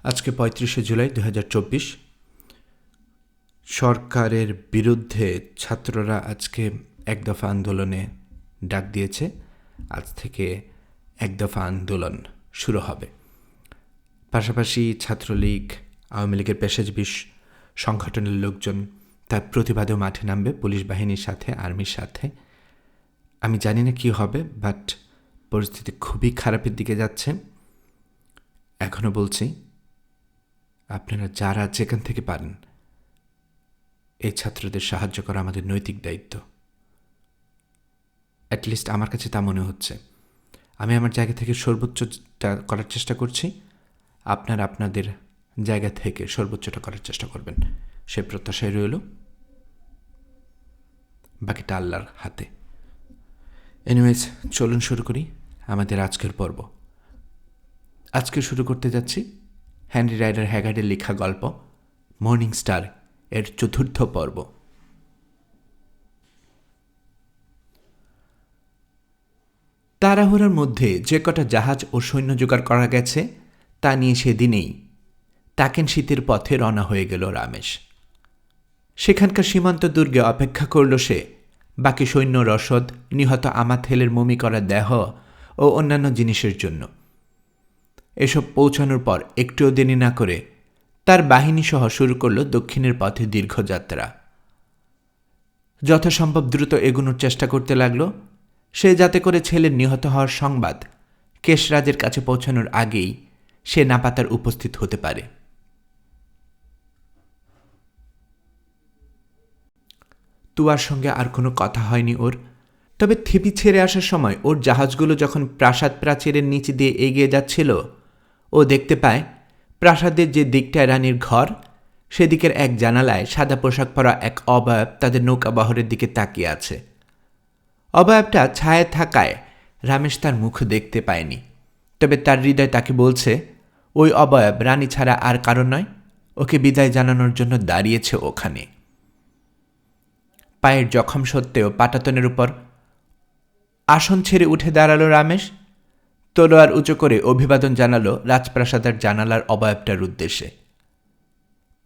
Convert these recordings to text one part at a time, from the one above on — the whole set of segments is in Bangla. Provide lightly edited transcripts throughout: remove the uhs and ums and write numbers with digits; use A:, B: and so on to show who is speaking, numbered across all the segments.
A: আজকে ৩৫শে জুলাই ২০২৪। সরকারের বিরুদ্ধে ছাত্ররা আজকে এক দফা আন্দোলনে ডাক দিয়েছে। আজ থেকে এক দফা আন্দোলন শুরু হবে। পাশাপাশি ছাত্রলীগ, আওয়ামী লীগের পেশাজীবী সংগঠনের লোকজন তার প্রতিবাদেও মাঠে নামবে, পুলিশ বাহিনীর সাথে, আর্মির সাথে। আমি জানি না কী হবে, বাট পরিস্থিতি খুবই খারাপের দিকে যাচ্ছে। এখনও বলছি, আপনারা যারা যেখান থেকে পারেন এই ছাত্রদের সাহায্য করা আমাদের নৈতিক দায়িত্ব। অ্যাটলিস্ট আমার কাছে তা মনে হচ্ছে। আমি আমার জায়গা থেকে সর্বোচ্চটা করার চেষ্টা করছি। আপনারা আপনাদের জায়গা থেকে সর্বোচ্চটা করার চেষ্টা করবেন, সে প্রত্যাশায় রইল। বাকিটা আল্লাহর হাতে। এনিওয়েজ, চলুন শুরু করি আমাদের আজকের পর্ব। আজকে শুরু করতে যাচ্ছি হেনরি রাইডার হ্যাগার্ডের লেখা গল্প মর্নিং স্টার এর ৪র্থ পর্ব। তাড়াহুড়োর মধ্যে যে কটা জাহাজ ও সৈন্য জোগাড় করা গেছে তা নিয়ে সেদিনেই তাকেন শীতের পথে রওনা হয়ে গেল রামেশ। সেখানকার সীমান্ত দুর্গে অপেক্ষা করল সে বাকি সৈন্য রসদ, নিহত আমাথেলের মমি করা দেহ ও অন্যান্য জিনিসের জন্য। এসব পৌঁছানোর পর একটুও দেরি না করে তার বাহিনী সহ শুরু করল দক্ষিণের পথে দীর্ঘযাত্রা। যথাসম্ভব দ্রুত এগোনোর চেষ্টা করতে লাগল সে, যাতে করে ছেলের নিহত হওয়ার সংবাদ কেশরাজের কাছে পৌঁছানোর আগেই সে নাপাতার উপস্থিত হতে পারে। তুয়ার সঙ্গে আর কোনো কথা হয়নি ওর। তবে থিপি ছেড়ে আসার সময় ওর জাহাজগুলো যখন প্রাসাদ প্রাচীরের নিচে দিয়ে এগিয়ে যাচ্ছিল, ও দেখতে পায় প্রাসাদের যে দিকটায় রানীর ঘর, সেদিকের এক জানালায় সাদা পোশাক পরা এক অবয়ব তাদের নৌকাবহরের দিকে তাকিয়ে আছে। অবয়বটা ছায়ায় থাকায় রামেশ তার মুখ দেখতে পায়নি, তবে তার হৃদয় তাকে বলছে ওই অবয়ব রানী ছাড়া আর কারণ নয়, ওকে বিদায় জানানোর জন্য দাঁড়িয়েছে ওখানে। পায়ের জখম সত্ত্বেও পাটাতনের উপর আসন ছেড়ে উঠে দাঁড়ালো রামেশ। তলোয়ার উঁচু করে অভিবাদন জানালো রাজপ্রাসাদের জানালার অবয়বটার উদ্দেশ্যে।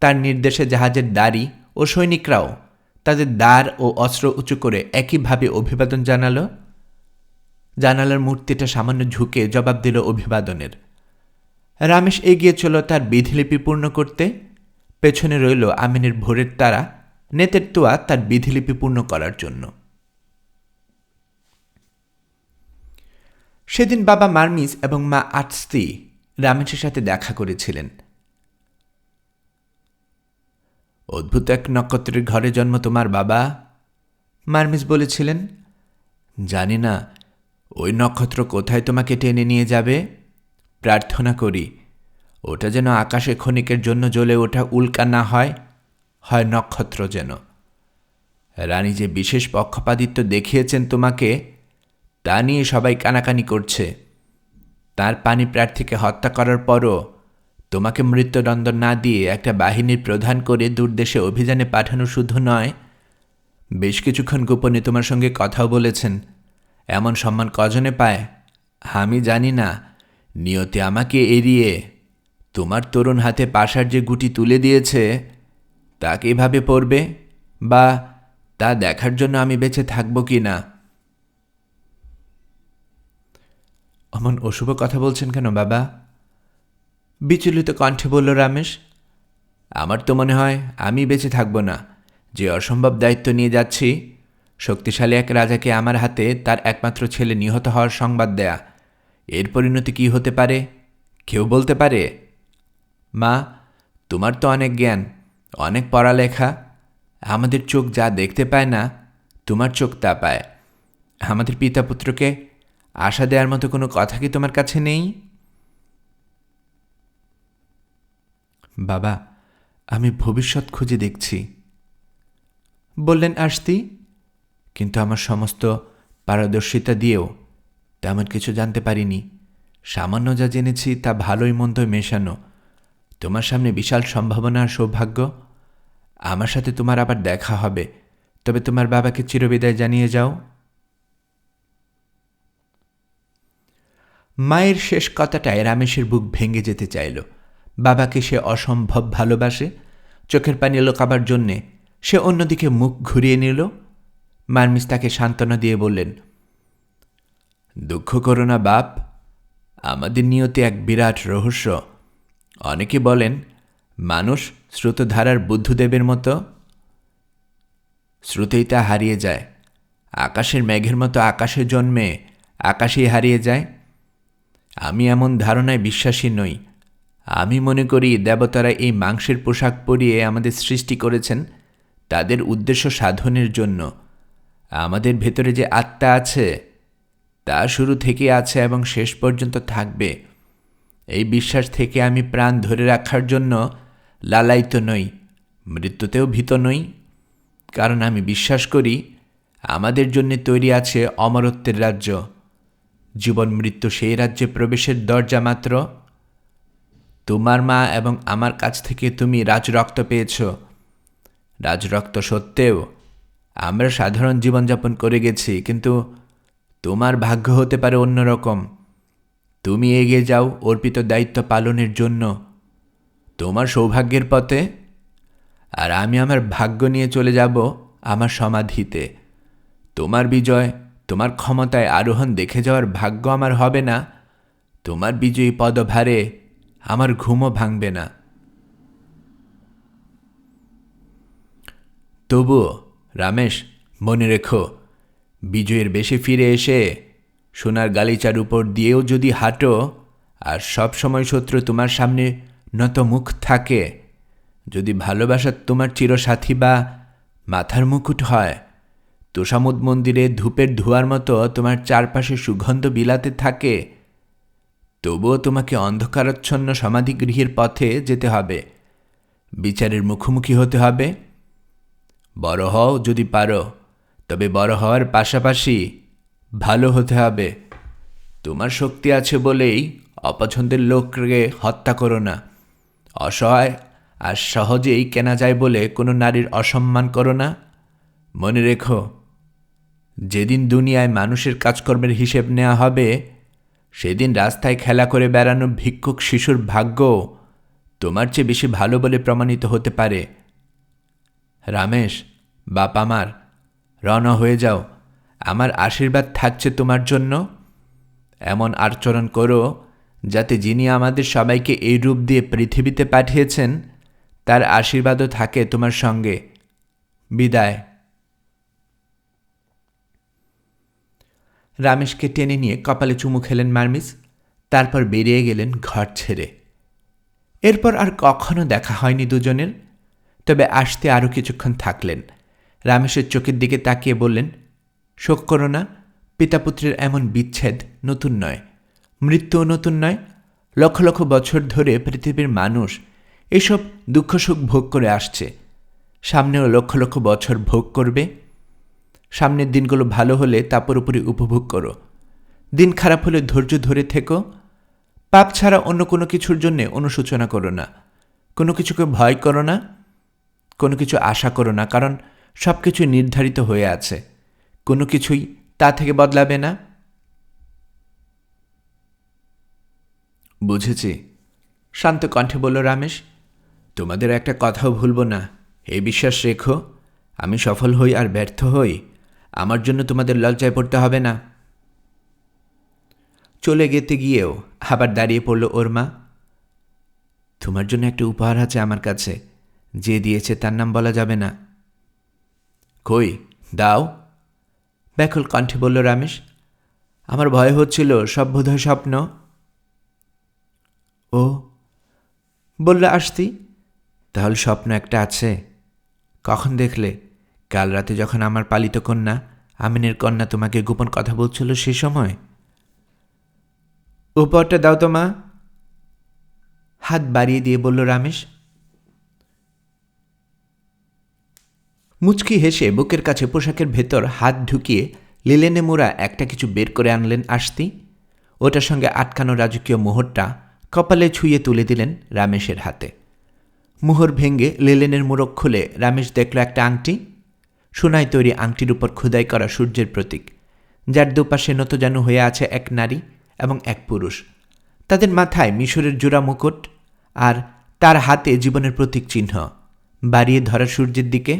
A: তার নির্দেশে জাহাজের দাঁড়ি ও সৈনিকরাও তাদের দ্বার ও অস্ত্র উঁচু করে একইভাবে অভিবাদন জানালো। জানালার মূর্তিটা সামান্য ঝুঁকে জবাব দিল অভিবাদনের। রামেশ এগিয়ে চল তার বিধিলিপি পূর্ণ করতে। পেছনে রইল আমিনের ভোরের তারা, নেতের তোয়া তার বিধিলিপি পূর্ণ করার জন্য। সেদিন বাবা মার্মিস এবং মা আটস্তি রামেশের সাথে দেখা করেছিলেন। অদ্ভুত এক নক্ষত্রের ঘরে জন্ম তোমার বাবা, মার্মিস বলেছিলেন। জানি না ওই নক্ষত্র কোথায় তোমাকে টেনে নিয়ে যাবে। প্রার্থনা করি ওটা যেন আকাশে ক্ষণিকের জন্য জ্বলে ওঠা উল্কা না হয়, হয় নক্ষত্র যেন। রানী যে বিশেষ পক্ষপাতিত্ব দেখিয়েছেন তোমাকে, তা নিয়ে সবাই কানাকানি করছে। তার পানি প্রার্থীকে হত্যা করার পরও তোমাকে মৃত্যুদণ্ড না দিয়ে একটা বাহিনীর প্রধান করে দূরদেশে অভিযানে পাঠানো শুধু নয়, বেশ কিছুক্ষণ গোপনে তোমার সঙ্গে কথাও বলেছেন। এমন সম্মান কজনে পায় আমি জানি না। নিয়তি আমাকে এড়িয়ে তোমার তরুণ হাতে পাশার যে গুটি তুলে দিয়েছে তা কিভাবে পড়বে, বা তা দেখার জন্য আমি বেঁচে থাকব কি না। অমন অশুভ কথা বলছেন কেন বাবা? বিচলিত কণ্ঠে বলল রামেশ। আমার তো মনে হয় আমি বেঁচে থাকব না। যে অসম্ভব দায়িত্ব নিয়ে যাচ্ছি, শক্তিশালী এক রাজাকে আমার হাতে তার একমাত্র ছেলে নিহত হওয়ার সংবাদ দেয়া, এর পরিণতি কি হতে পারে কেউ বলতে পারে? মা, তোমার তো অনেক জ্ঞান, অনেক পড়ালেখা। আমাদের চোখ যা দেখতে পায় না, তোমার চোখ তা পায়। আমাদের পিতা পুত্রকে আশা দেওয়ার মতো কোনো কথা কি তোমার কাছে নেই? বাবা, আমি ভবিষ্যৎ খুঁজে দেখছি, বললেন আরস্তি। কিন্তু আমার সমস্ত পারদর্শিতা দিয়েও তেমন কিছু জানতে পারিনি। সামান্য যা জেনেছি তা ভালোই মন্দই মেশানো। তোমার সামনে বিশাল সম্ভাবনা আর সৌভাগ্য। আমার সাথে তোমার আবার দেখা হবে, তবে তোমার বাবাকে চিরবিদায় জানিয়ে যাও। মায়ের শেষ কথাটায় রামেশের বুক ভেঙে যেতে চাইল। বাবাকে সে অসম্ভব ভালোবাসে। চোখের পানি লোকাবার জন্যে সে অন্যদিকে মুখ ঘুরিয়ে নিল। মার্মিস তাকে সান্ত্বনা দিয়ে বললেন, দুঃখ করো না বাপ, আমাদের নিয়তি এক বিরাট রহস্য। অনেকে বলেন মানুষ স্রোতধারার বুদ্ধদেবের মতো, স্রোতেই তা হারিয়ে যায়। আকাশের মেঘের মতো আকাশে জন্মে আকাশেই হারিয়ে যায়। আমি এমন ধারণায় বিশ্বাসী নই। আমি মনে করি দেবতারা এই মাংসের পোশাক পরিয়ে আমাদের সৃষ্টি করেছেন তাদের উদ্দেশ্য সাধনের জন্য। আমাদের ভেতরে যে আত্মা আছে তা শুরু থেকে আছে এবং শেষ পর্যন্ত থাকবে। এই বিশ্বাস থেকে আমি প্রাণ ধরে রাখার জন্য লালায়িত নই, মৃত্যুতেও ভীত নই। কারণ আমি বিশ্বাস করি আমাদের জন্য তৈরি আছে অমরত্বের রাজ্য। জীবন মৃত্যু সেই রাজ্যে প্রবেশের দরজা মাত্র। তোমার মা এবং আমার কাছ থেকে তুমি রাজরক্ত পেয়েছ। রাজরক্ত সত্ত্বেও আমরা সাধারণ জীবনযাপন করে গেছি, কিন্তু তোমার ভাগ্য হতে পারে অন্যরকম। তুমি এগিয়ে যাও অর্পিত দায়িত্ব পালনের জন্য তোমার সৌভাগ্যের পথে, আর আমি আমার ভাগ্য নিয়ে চলে যাব আমার সমাধিতে। তোমার বিজয়, তোমার ক্ষমতায় আরোহণ দেখে যাওয়ার ভাগ্য আমার হবে না। তোমার বিজয়ী পদভারে আমার ঘুমও ভাঙবে না। তবুও রামেশ, মনে রেখো, বিজয়ের বেশে ফিরে এসে সোনার গালিচার উপর দিয়েও যদি হাঁটো আর সব সময় শত্রু তোমার সামনে নত মুখ থাকে, যদি ভালোবাসা তোমার চিরসাথী বা মাথার মুকুট হয়, তোষামুদ মন্দিরে ধূপের ধোঁয়ার মতো তোমার চারপাশে সুগন্ধ বিলাতে থাকে, তবুও তোমাকে অন্ধকারাচ্ছন্ন সমাধিগৃহের পথে যেতে হবে। বিচারের মুখোমুখি হতে হবে। বড় হও যদি পারো, তবে বড় হওয়ার পাশাপাশি ভালো হতে হবে। তোমার শক্তি আছে বলেই অপছন্দের লোককে হত্যা করো না। অসহায় আর সহজেই কেনা যায় বলে কোনো নারীর অসম্মান করো না। মনে রেখো, যেদিন দুনিয়ায় মানুষের কাজকর্মের হিসেব নেওয়া হবে, সেদিন রাস্তায় খেলা করে বেড়ানো ভিক্ষুক শিশুর ভাগ্য তোমার চেয়ে বেশি ভালো বলে প্রমাণিত হতে পারে। রামেশ, বাপ আমার, রওনা হয়ে যাও। আমার আশীর্বাদ থাকছে তোমার জন্য। এমন আচরণ করো যাতে যিনি আমাদের সবাইকে এই রূপ দিয়ে পৃথিবীতে পাঠিয়েছেন তার আশীর্বাদও থাকে তোমার সঙ্গে। বিদায়। রামেশকে টেনে নিয়ে কপালে চুমু খেলেন মার্মিস, তারপর বেরিয়ে গেলেন ঘর ছেড়ে। এরপর আর কখনো দেখা হয়নি দুজনের। তবে আসতে আরও কিছুক্ষণ থাকলেন। রামেশের চোখের দিকে তাকিয়ে বললেন, শোক করো না, পিতাপুত্রের এমন বিচ্ছেদ নতুন নয়, মৃত্যুও নতুন নয়। লক্ষ লক্ষ বছর ধরে পৃথিবীর মানুষ এসব দুঃখ সুখ ভোগ করে আসছে, সামনেও লক্ষ লক্ষ বছর ভোগ করবে। সামনের দিনগুলো ভালো হলে তা পুরোপুরি উপভোগ করো, দিন খারাপ হলে ধৈর্য ধরে থেকো। পাপ ছাড়া অন্য কোনো কিছুর জন্যে অনুশোচনা করো না, কোনো কিছুকে ভয় করো না, কোনো কিছু আশা করো না, কারণ সব কিছুই নির্ধারিত হয়ে আছে, কোনো কিছুই তা থেকে বদলাবে না। বুঝেছি, শান্ত কণ্ঠে বলল রামেশ। তোমাদের একটা কথাও ভুলব না, এই বিশ্বাস রেখো, আমি সফল হই আর ব্যর্থ হই, আমার জন্য তোমাদের লজ্জায় পড়তে হবে না। চলে যেতে গিয়েও আবার দাঁড়িয়ে পড়ল ওর মা। তোমার জন্য একটা উপহার আছে আমার কাছে, যে দিয়েছে তার নাম বলা যাবে না। কই, দাও, ব্যাকুল কণ্ঠে বলল রামেশ। আমার ভয় হচ্ছিল সব বোধহয় স্বপ্ন। ও, বললে আসতি, তাহলে স্বপ্ন একটা আছে। কখন দেখলে? কাল রাতে যখন আমার পালিত কন্যা আমিনের কন্যা তোমাকে গোপন কথা বলছিল সে সময়। উপহারটা দাও তো মা, হাত বাড়িয়ে দিয়ে বলল রামেশ। মুচকি হেসে বুকের কাছে পোশাকের ভেতর হাত ঢুকিয়ে লিলেনে মোড়া একটা কিছু বের করে আনলেন আসতি। ওটার সঙ্গে আটকানো রাজকীয় মোহরটা কপালে ছুঁয়ে তুলে দিলেন রামেশের হাতে। মোহর ভেঙে লিলেনের মোড়ক খুলে রামেশ দেখল একটা আংটি, সোনায় তৈরি আংটির উপর খোদাই করা সূর্যের প্রতীক, যার দুপাশে নতজানু হয়ে আছে এক নারী এবং এক পুরুষ। তাদের মাথায় মিশরের জোড়া মুকুট আর তার হাতে জীবনের প্রতীক চিহ্ন, বাড়িয়ে ধরা সূর্যের দিকে।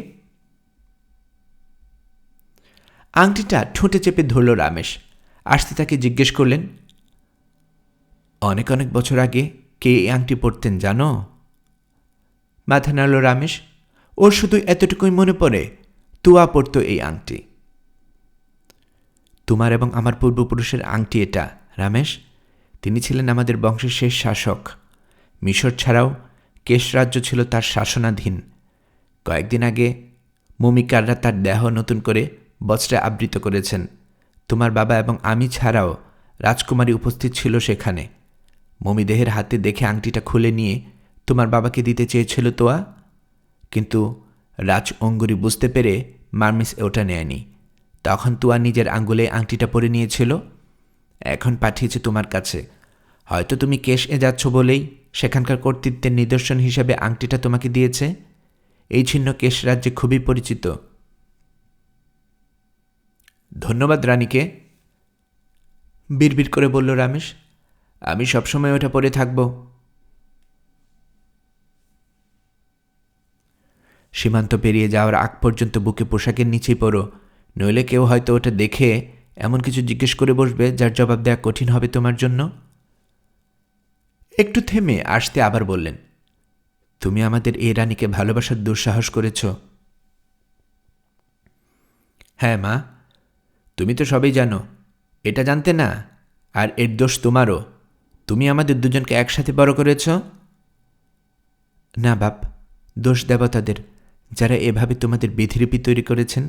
A: আংটিটা ঠোঁটে চেপে ধরল রামেশ। আসতে তাকে জিজ্ঞেস করলেন, অনেক অনেক বছর আগে কে এই আংটি পরতেন জানো? মাথা নাড়ল রামেশ। ওর শুধু এতটুকুই মনে পড়ে, তুয়া পরত এই আংটি। তোমার এবং আমার পূর্বপুরুষের আংটি এটা রামেশ। তিনি ছিলেন আমাদের বংশের শেষ শাসক। মিশর ছাড়াও কেশ রাজ্য ছিল তার শাসনাধীন। কয়েকদিন আগে মমিকাররা তার দেহ নতুন করে বস্ত্রে আবৃত করেছেন। তোমার বাবা এবং আমি ছাড়াও রাজকুমারী উপস্থিত ছিল সেখানে। মমিদেহের হাতে দেখে আংটিটা খুলে নিয়ে তোমার বাবাকে দিতে চেয়েছিল তোয়া, কিন্তু রাজ অঙ্গুরি বুঝতে পেরে মার্মিস ওটা নেয়নি। তখন তোয়া নিজের আঙ্গুলে আংটিটা পরে নিয়েছিল। এখন পাঠিয়েছে তোমার কাছে। হয়তো তুমি কেশ যাচ্ছ বলেই সেখানকার কর্তৃত্বের নিদর্শন হিসেবে আংটিটা তোমাকে দিয়েছে। এই চিহ্ন কেশ রাজ্যে খুবই পরিচিত। ধন্যবাদ রানীকে, বিড়বিড় করে বলল রামেশ। আমি সবসময় ওটা পরে থাকব। সীমান্ত পেরিয়ে যাওয়ার আগ পর্যন্ত বুকে পোশাকের নিচেই পরো, নইলে কেউ হয়তো ওটা দেখে এমন কিছু জিজ্ঞেস করে বসবে যার জবাব দেওয়া কঠিন হবে তোমার জন্য। একটু থেমে আসতে আবার বললেন, তুমি আমাদের এই রানীকে ভালোবাসার দুঃসাহস করেছ। হ্যাঁ মা, তুমি তো সবই জানো, এটা জানতে না? আর এর দোষ তোমারও। তুমি আমাদের দুজনকে একসাথে বড় করেছ। না বাপ, দোষ দেবতাদের, যারা এভাবে তোমাদের বিধিলিপি তৈরি করেছেন।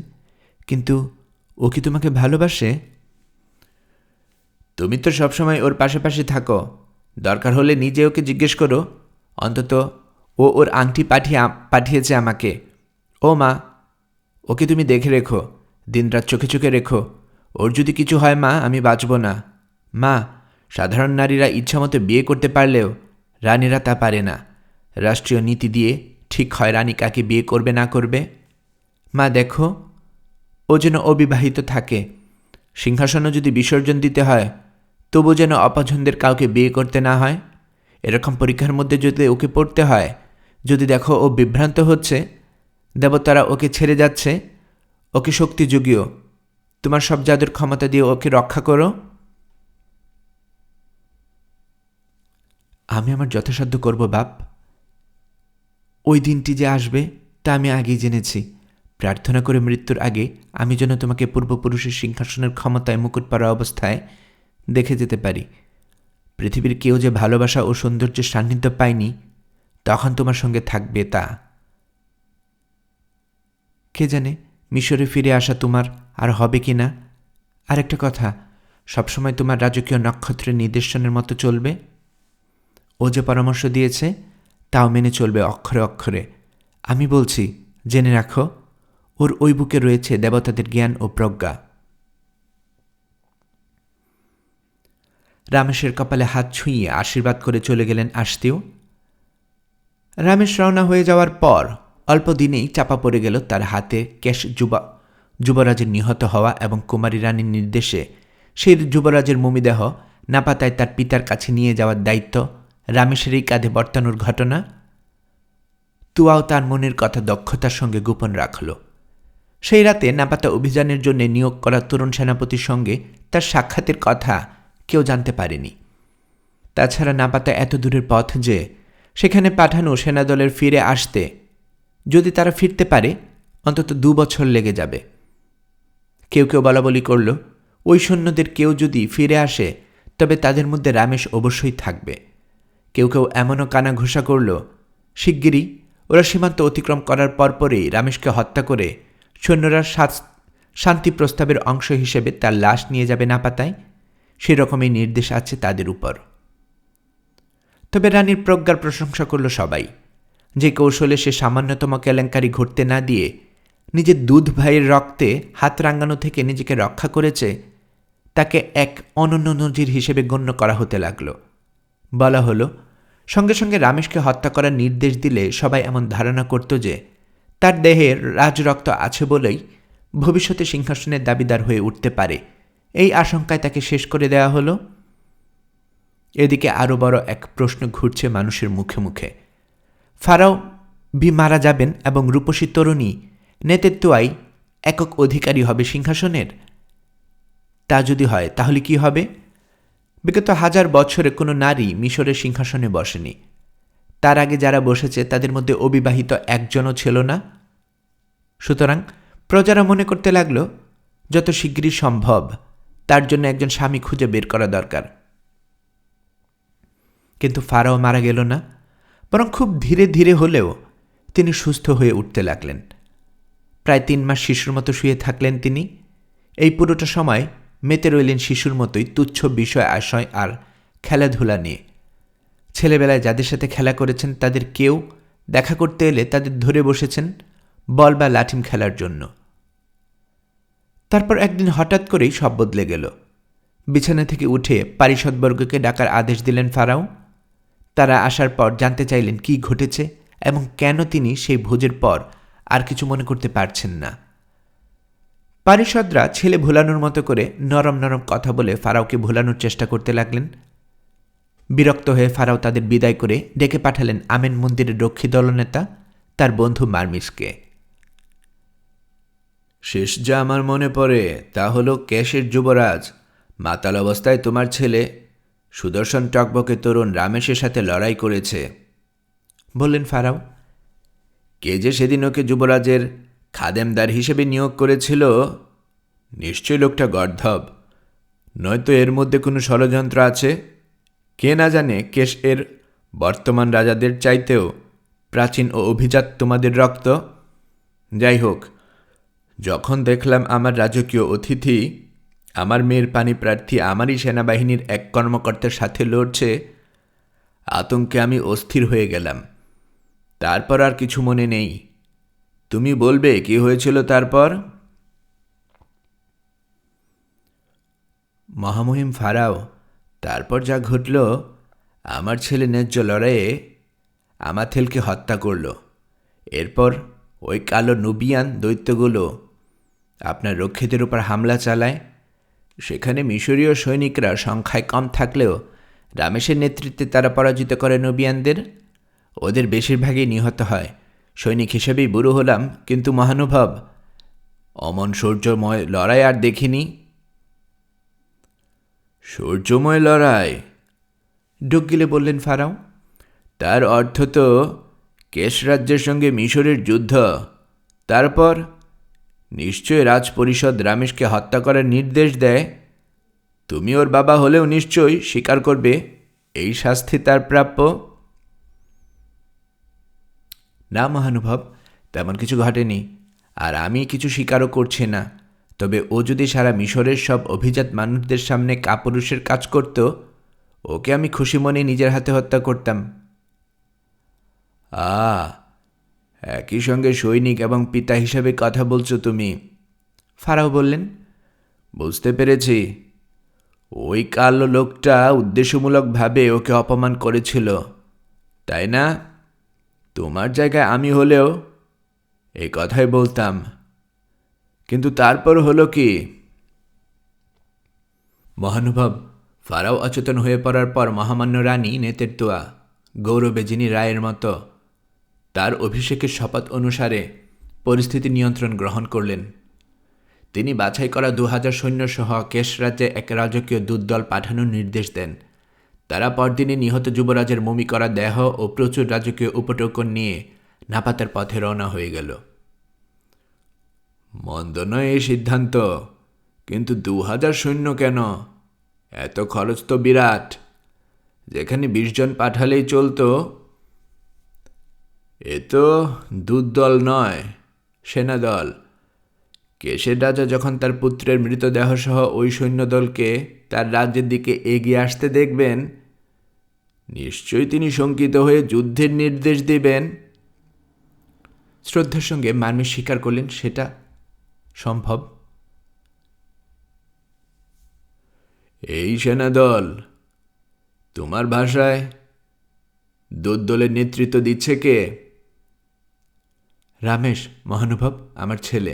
A: কিন্তু ও কি তোমাকে ভালোবাসে? তুমি তো সবসময় ওর পাশাপাশি থাকো। দরকার হলে নিজে ওকে জিজ্ঞেস করো। অন্তত ও ওর আংটি পাঠিয়েছে আমাকে। ও মা, ওকে তুমি দেখে রেখো, দিনরাত চোখে চোখে রেখো। ওর যদি কিছু হয় মা, আমি বাঁচব না। মা, সাধারণ নারীরা ইচ্ছামতো বিয়ে করতে পারলেও রানীরা তা পারে না। রাষ্ট্রীয় নীতি দিয়ে ঠিক হয় রানী কাকে বিয়ে করবে না করবে। মা দেখো, ও যেন অবিবাহিত থাকে। সিংহাসনও যদি বিসর্জন দিতে হয়, তবু যেন অপছন্দের কাউকে বিয়ে করতে না হয়। এরকম পরীক্ষার মধ্যে যদি ওকে পড়তে হয়, যদি দেখো ও বিভ্রান্ত হচ্ছে, দেবতারা ওকে ছেড়ে যাচ্ছে, ওকে শক্তি জুগিও। তোমার সব জাদুর ক্ষমতা দিয়ে ওকে রক্ষা করো। আমি আমার যথাসাধ্য করব বাপ। ওই দিনটি যে আসবে তা আমি আগেই জেনেছি। প্রার্থনা করে মৃত্যুর আগে আমি যেন তোমাকে পূর্বপুরুষের সিংহাসনের ক্ষমতায় মুকুট পরা অবস্থায় দেখে যেতে পারি। পৃথিবীর কেউ যে ভালোবাসা ও সৌন্দর্যের সান্নিধ্য পায়নি, তখন তোমার সঙ্গে থাকবে তা। কে জানে মিশরে ফিরে আসা তোমার আর হবে কি না। আরেকটা কথা, সবসময় তোমার রাজকীয় নক্ষত্রের নির্দেশনের মতো চলবে। ও যে পরামর্শ দিয়েছে তাও মেনে চলবে অক্ষরে অক্ষরে। আমি বলছি, জেনে রাখো, ওর ওই বুকে রয়েছে দেবতাদের জ্ঞান ও প্রজ্ঞা। রামেশের কপালে হাত ছুঁয়ে আশীর্বাদ করে চলে গেলেন আস্তেও। রামেশ রওনা হয়ে যাওয়ার পর অল্প দিনেই চাপা পড়ে গেল তার হাতে কেশ যুবরাজের নিহত হওয়া এবং কুমারী রানীর নির্দেশে সেই যুবরাজের মমিদেহ নাপাতায় তার পিতার কাছে নিয়ে যাওয়ার দায়িত্ব রামেশেরই কাঁধে বর্তানোর ঘটনা। তুয়াও তার মনের কথা দক্ষতার সঙ্গে গোপন রাখল। সেই রাতে নাপাতা অভিযানের জন্য নিয়োগ করা তরুণ সেনাপতির সঙ্গে তার সাক্ষাতের কথা কেউ জানতে পারেনি। তাছাড়া নাপাতা এত দূরের পথ যে সেখানে পাঠানো সেনাদলের ফিরে আসতে, যদি তারা ফিরতে পারে, অন্তত 2 বছর লেগে যাবে। কেউ কেউ বলাবলি করল, ওই সৈন্যদের কেউ যদি ফিরে আসে তবে তাদের মধ্যে রামেশ অবশ্যই থাকবে। কেউ কেউ এমনও কানা ঘোষা করল, শিগগিরই ওরা সীমান্ত অতিক্রম করার পরপরই রামেশকে হত্যা করে সৈন্যরা শান্তি প্রস্তাবের অংশ হিসেবে তার লাশ নিয়ে যাবে নাপাতায়। সেরকমই নির্দেশ আছে তাদের উপর। তবে রানীর প্রজ্ঞার প্রশংসা করল সবাই। যে কৌশলে সে সামান্যতম কেলেঙ্কারি ঘটতে না দিয়ে নিজের দুধ ভাইয়ের রক্তে হাত রাঙানো থেকে নিজেকে রক্ষা করেছে, তাকে এক অনন্য নজির হিসেবে গণ্য করা হতে লাগল। বলা হলো, সঙ্গে সঙ্গে রামেশকে হত্যা করার নির্দেশ দিলে সবাই এমন ধারণা করত যে তার দেহের রাজরক্ত আছে বলেই ভবিষ্যতে সিংহাসনের দাবিদার হয়ে উঠতে পারে। এই আশঙ্কায় তাকে শেষ করে দেওয়া হলো। এদিকে আরও বড় এক প্রশ্ন ঘুরছে মানুষের মুখে মুখে। ফারাও মারা যাবেন এবং রূপসী তরুণী নেতেত্তুয়াই একক অধিকারী হবে সিংহাসনের। তা যদি হয় তাহলে কি হবে? বিগত 1000 বছরে কোনো নারী মিশরের সিংহাসনে বসেনি। তার আগে যারা বসেছে তাদের মধ্যে অবিবাহিত একজনও ছিল না। সুতরাং প্রজারা মনে করতে লাগল যত শীঘ্রই সম্ভব তার জন্য একজন স্বামী খুঁজে বের করা দরকার। কিন্তু ফারাও মারা গেল না, বরং খুব ধীরে ধীরে হলেও তিনি সুস্থ হয়ে উঠতে লাগলেন। প্রায় 3 মাস শিশুর মতো শুয়ে থাকলেন তিনি। এই পুরোটা সময় মেতে রইলেন শিশুর মতোই তুচ্ছ বিষয় আশয় আর খেলাধুলা নিয়ে। ছেলেবেলায় যাদের সাথে খেলা করেছেন তাদের কেউ দেখা করতে এলে তাদের ধরে বসেছেন বল বা লাঠিম খেলার জন্য। তারপর একদিন হঠাৎ করেই সব বদলে গেল। বিছানা থেকে উঠে পারিষদবর্গকে ডাকার আদেশ দিলেন ফারাও। তারা আসার পর জানতে চাইলেন কি ঘটেছে এবং কেন তিনি সেই ভোজের পর আর কিছু মনে করতে পারছেন না। পারিষদরা ছেলে ভোলানোর মতো করে নরম নরম কথা বলে ফারাওকে ভোলানোর চেষ্টা করতে লাগলেন। বিরক্ত হয়ে ফারাও তাদের বিদায় করে ডেকে পাঠালেন আমেন মন্দিরের রক্ষী দলনেতা তার বন্ধু মারমিসকে। শেষ যা আমার মনে পড়ে তা হলো কেশের যুবরাজ মাতাল অবস্থায় তোমার ছেলে সুদর্শন টকবকে তরুণ রামেশের সাথে লড়াই করেছে, বললেন ফারাও। কে যে সেদিন ওকে যুবরাজের খাদেমদার হিসেবে নিয়োগ করেছিল? নিশ্চয় লোকটা গর্ধব, নয়তো এর মধ্যে কোনো ষড়যন্ত্র আছে। কে না জানে কেশ এর বর্তমান রাজাদের চাইতেও প্রাচীন ও অভিজাত তোমাদের রক্ত। যাই হোক, যখন দেখলাম আমার রাজকীয় অতিথি আমার মেয়ের পানি প্রার্থী আমারই সেনাবাহিনীর এক কর্মকর্তার সাথে লড়ছে, আতঙ্কে আমি অস্থির হয়ে গেলাম। তারপর আর কিছু মনে নেই। তুমি বলবে কি হয়েছিল তারপর? মহামহিম ফারাও, তারপর যা ঘটল, আমার ছেলে ন্যায্য লড়াইয়ে আমাথেলকে হত্যা করল। এরপর ওই কালো নুবিয়ান দৈত্যগুলো আপনার রক্ষীদের উপর হামলা চালায়। সেখানে মিশরীয় সৈনিকরা সংখ্যায় কম থাকলেও রামেশের নেতৃত্বে তারা পরাজিত করে নুবিয়ানদের। ওদের বেশিরভাগই নিহত হয়। সৈনিক হিসেবেই বুড়ো হলাম, কিন্তু মহানুভব, অমন সূর্যময় লড়াই আর দেখিনি। সূর্যময় লড়াই? ডুব গিলে বললেন ফারাও। তার অর্থ তো কেশ রাজ্যের সঙ্গে মিশরের যুদ্ধ। তারপর নিশ্চয় রাজপরিষদ রামেশকে হত্যা করার নির্দেশ দেয়। তুমি ওর বাবা হলেও নিশ্চয়ই স্বীকার করবে এই শাস্তি তার প্রাপ্য। না মহানুভব, তেমন কিছু ঘটেনি, আর আমি কিছু স্বীকারও করছি না। তবে ও যদি সারা মিশরের সব অভিজাত মানুষদের সামনে কাপুরুষের কাজ করত, ওকে আমি খুশি মনে নিজের হাতে হত্যা করতাম। একই সঙ্গে সৈনিক এবং পিতা হিসাবে কথা বলছো তুমি, ফারাও বললেন। বুঝতে পেরেছি, ওই কালো লোকটা উদ্দেশ্যমূলকভাবে ওকে অপমান করেছিল, তাই না? তোমার জায়গায় আমি হলেও এই কথাই বলতাম। কিন্তু তারপর হলো কি? মহানুভব, ফারাও অচেতন হয়ে পড়ার পর মহামান্য রানী নেতেত্তুয়া গৌরবে যিনি রায়ের মতো তার অভিষেকের শপথ অনুসারে পরিস্থিতি নিয়ন্ত্রণ গ্রহণ করলেন। তিনি বাছাই করা 2000 সৈন্যসহ কেশ রাজ্যে এক রাজকীয় দূতদল পাঠানোর নির্দেশ দেন। তারা পরদিনই নিহত যুবরাজের মমি করা দেহ ও প্রচুর রাজকীয় উপটোকন নিয়ে নাপাতার পথে রওনা হয়ে গেল। মন্দ নয় এই সিদ্ধান্ত, কিন্তু 2000 সৈন্য কেন? এত খরচ তো বিরাট। যেখানে 20 জন পাঠালেই চলতো। এ তো দূতদল নয়, সেনাদল। কেশের রাজা যখন তার পুত্রের মৃতদেহসহ ওই সৈন্যদলকে তার রাজ্যের দিকে এগিয়ে আসতে দেখবেন, নিশ্চয়ই তিনি শঙ্কিত হয়ে যুদ্ধের নির্দেশ দেবেন। শ্রদ্ধার সঙ্গে মার্মিস স্বীকার করলেন সেটা সম্ভব। এই সেনাদল, তোমার ভাষায় দূতদলের নেতৃত্ব দিচ্ছে কে? রামেশ মহানুভব, আমার ছেলে।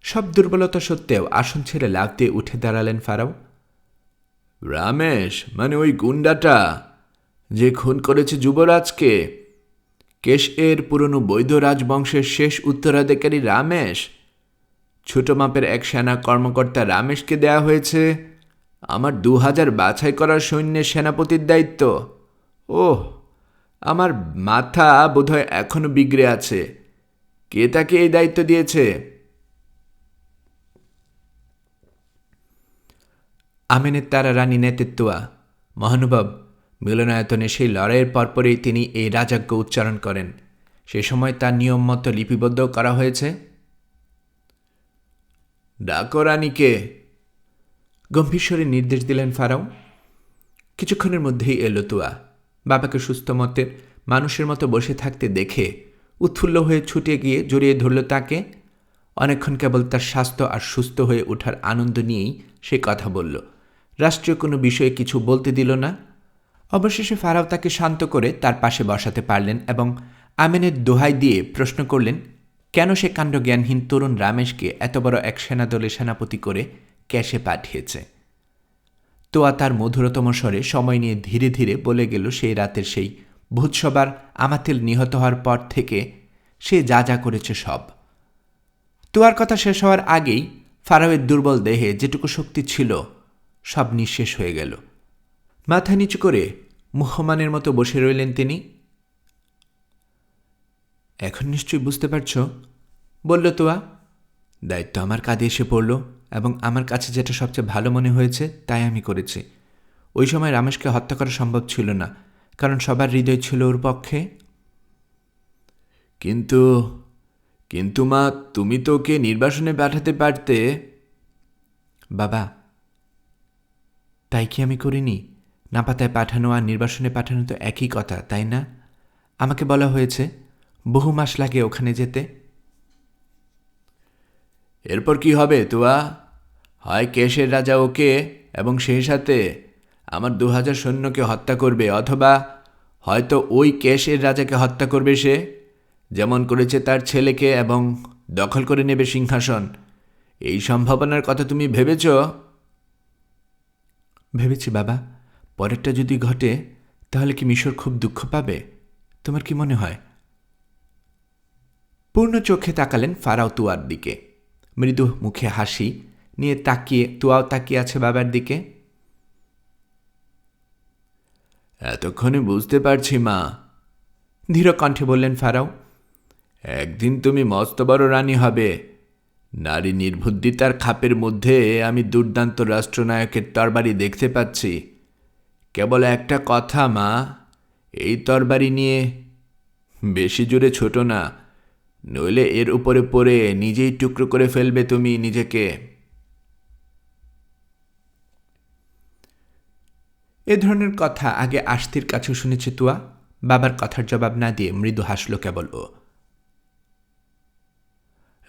A: সব দুর্বলতা সত্ত্বেও আসন ছেড়ে লাফ দিয়ে উঠে দাঁড়ালেন ফারাও। রামেশ মানে ওই গুন্ডাটা যে খুন করেছে যুবরাজকে, কেশ এর পুরনো বৈধ রাজবংশের শেষ উত্তরাধিকারী রামেশ। ছোট মাপের এক সেনা কর্মকর্তা রামেশকে দেয়া হয়েছে আমার 2000 বাছাই করা সৈন্যের সেনাপতির দায়িত্ব। ওহ, আমার মাথা বোধহয় এখনো বিগড়ে আছে। কে তাকে এই দায়িত্ব দিয়েছে? আমেনের তারা রানী নেতৃত্বা মহানুভব। মিলনায়তনে সেই লড়াইয়ের পরপরই তিনি এই রাজাজ্ঞ উচ্চারণ করেন। সে সময় তার নিয়ম মতো লিপিবদ্ধ করা হয়েছে। ডাকো রানীকে, গম্ভীর স্বরে নির্দেশ দিলেন ফারাও। কিছুক্ষণের মধ্যেই এলো তুয়া। বাবাকে সুস্থ মতের মানুষের মতো বসে থাকতে দেখে উৎফুল্ল হয়ে ছুটে গিয়ে জড়িয়ে ধরল তাকে। অনেকক্ষণ কেবল তার স্বাস্থ্য আর সুস্থ হয়ে ওঠার আনন্দ নিয়েই সে কথা বলল। রাষ্ট্রীয় কোনো বিষয়ে কিছু বলতে দিল না। অবশেষে ফারাও তাকে শান্ত করে তার পাশে বসাতে পারলেন এবং আমেনের দোহাই দিয়ে প্রশ্ন করলেন কেন সে কাণ্ডজ্ঞানহীন তরুণ রামেশকে এত বড় এক সেনাদলে সেনাপতি করে ক্যাশে পাঠিয়েছে। তোয়া তার মধুরতম স্বরে সময় নিয়ে ধীরে ধীরে বলে গেল সেই রাতের সেই ভূতসভার আমাতিল নিহত হওয়ার পর থেকে সে যা যা করেছে সব। তোয়ার কথা শেষ হওয়ার আগেই ফারাওয়ের দুর্বল দেহে যেটুকু শক্তি ছিল সব নিঃশেষ হয়ে গেল। মাথা নিচু করে মুহ্যমানের মতো বসে রইলেন তিনি। এখন নিশ্চয়ই বুঝতে পারছ, বলল তোয়া। দায়িত্ব আমার কাঁধে এসে পড়ল এবং আমার কাছে যেটা সবচেয়ে ভালো মনে হয়েছে তাই আমি করেছি। ওই সময় রামেশকে হত্যা করা সম্ভব ছিল না, কারণ সবার হৃদয় ছিল ওর পক্ষে। কিন্তু কিন্তু মা, তুমি তো ওকে নির্বাসনে পাঠাতে পারতে। বাবা, তাই কি আমি করিনি? না পাতায় পাঠানো আর নির্বাসনে পাঠানো তো একই কথা, তাই না? আমাকে বলা হয়েছে বহু মাস লাগে ওখানে যেতে। এরপর কি হবে তোয়া? হয় কেশের রাজা ওকে এবং সেই সাথে আমার 2000 সৈন্যকে হত্যা করবে, অথবা হয়তো ওই কেশের রাজাকে হত্যা করবে সে, যেমন করেছে তার ছেলেকে, এবং দখল করে নেবে সিংহাসন। এই সম্ভাবনার কথা তুমি ভেবেছ? ভেবেছি বাবা। পরেরটা যদি ঘটে তাহলে কি মিশর খুব দুঃখ পাবে? তোমার কি মনে হয়? পূর্ণ চোখে তাকালেন ফারাও তুয়ার দিকে। মৃদু মুখে হাসি নিয়ে তুয়াও তাকিয়ে আছে বাবার দিকে। এতক্ষণে বুঝতে পারছি মা, ধীর কণ্ঠে বললেন ফারাও। একদিন তুমি মস্ত বড় রানী হবে। নারী নির্বুদ্ধিতার খাপের মধ্যে আমি দুর্দান্ত রাষ্ট্রনায়কের তরবারি দেখতে পাচ্ছি। কেবল একটা কথা মা, এই তরবারি নিয়ে বেশি জোরে ছোট না, নইলে এর উপরে পড়ে নিজেই টুকরো করে ফেলবে তুমি নিজেকে। এ ধরনের কথা আগে আশতির কাছেও শুনেছে তুয়া। বাবার কথার জবাব না দিয়ে মৃদু হাসল কেবল ও।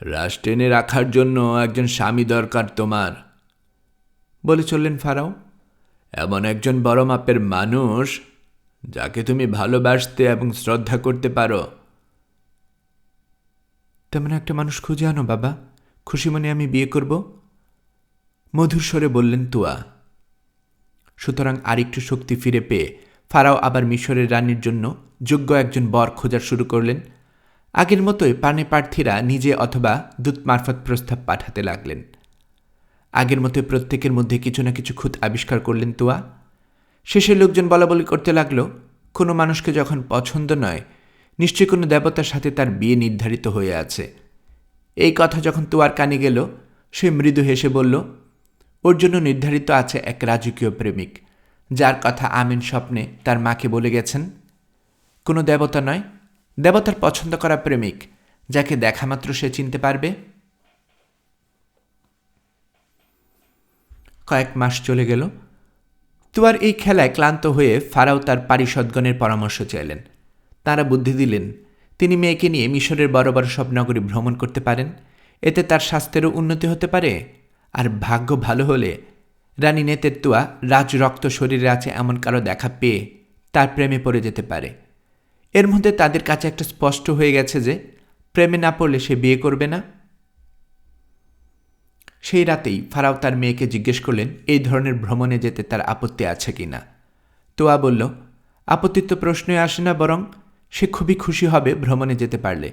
A: রাজ টেনে রাখার জন্য একজন স্বামী দরকার তোমার, বলে চললেন ফারাও। এমন একজন বড় মাপের মানুষ যাকে তুমি ভালোবাসতে এবং শ্রদ্ধা করতে পারো। তেমন একটা মানুষ খুঁজে আনো বাবা, খুশি মনে আমি বিয়ে করব, মধুর স্বরে বললেন তুয়া। সুতরাং আরেকটু শক্তি ফিরে পেয়ে ফারাও আবার মিশরের রানীর জন্য যোগ্য একজন বর খোঁজা শুরু করলেন। আগের মতোই পানে প্রার্থীরা নিজে অথবা দূত মারফত প্রস্তাব পাঠাতে লাগলেন। আগের মতোই প্রত্যেকের মধ্যে কিছু না কিছু খুঁত আবিষ্কার করলেন তুয়া। শেষে লোকজন বলাবলি করতে লাগল, কোনো মানুষকে যখন পছন্দ নয়, নিশ্চয়ই কোনো দেবতার সাথে তার বিয়ে নির্ধারিত হয়ে আছে। এই কথা যখন তুয়ার কানে গেল, সে মৃদু হেসে বলল, ওর জন্য নির্ধারিত আছে এক রাজকীয় প্রেমিক, যার কথা আমিন স্বপ্নে তার মাকে বলে গেছেন। কোনো দেবতা নয়, দেবতার পছন্দ করা প্রেমিক, যাকে দেখা মাত্র সে চিনতে পারবে। কয়েক মাস চলে গেল। তুয়ার এই খেলায় ক্লান্ত হয়ে ফারাও তার পারিষদগণের পরামর্শ চাইলেন। তাঁরা বুদ্ধি দিলেন তিনি মেয়েকে নিয়ে মিশরের বড় বড় সব নগরী ভ্রমণ করতে পারেন। এতে তার স্বাস্থ্যেরও উন্নতি হতে পারে, আর ভাগ্য ভালো হলে রানী নেতৃত্বা রাজ রক্ত শরীরে আছে এমন কারো দেখা পেয়ে তার প্রেমে পড়ে যেতে পারে। এর মধ্যে তাদের কাছে একটা স্পষ্ট হয়ে গেছে যে প্রেমে না পড়লে সে বিয়ে করবে না। সেই রাতেই ফারাও তার মেয়েকে জিজ্ঞেস করলেন এই ধরনের ভ্রমণে যেতে তার আপত্তি আছে কি না। তোয়া বলল, আপত্তির তো প্রশ্নই আসে না, বরং সে খুবই খুশি হবে ভ্রমণে যেতে পারলে,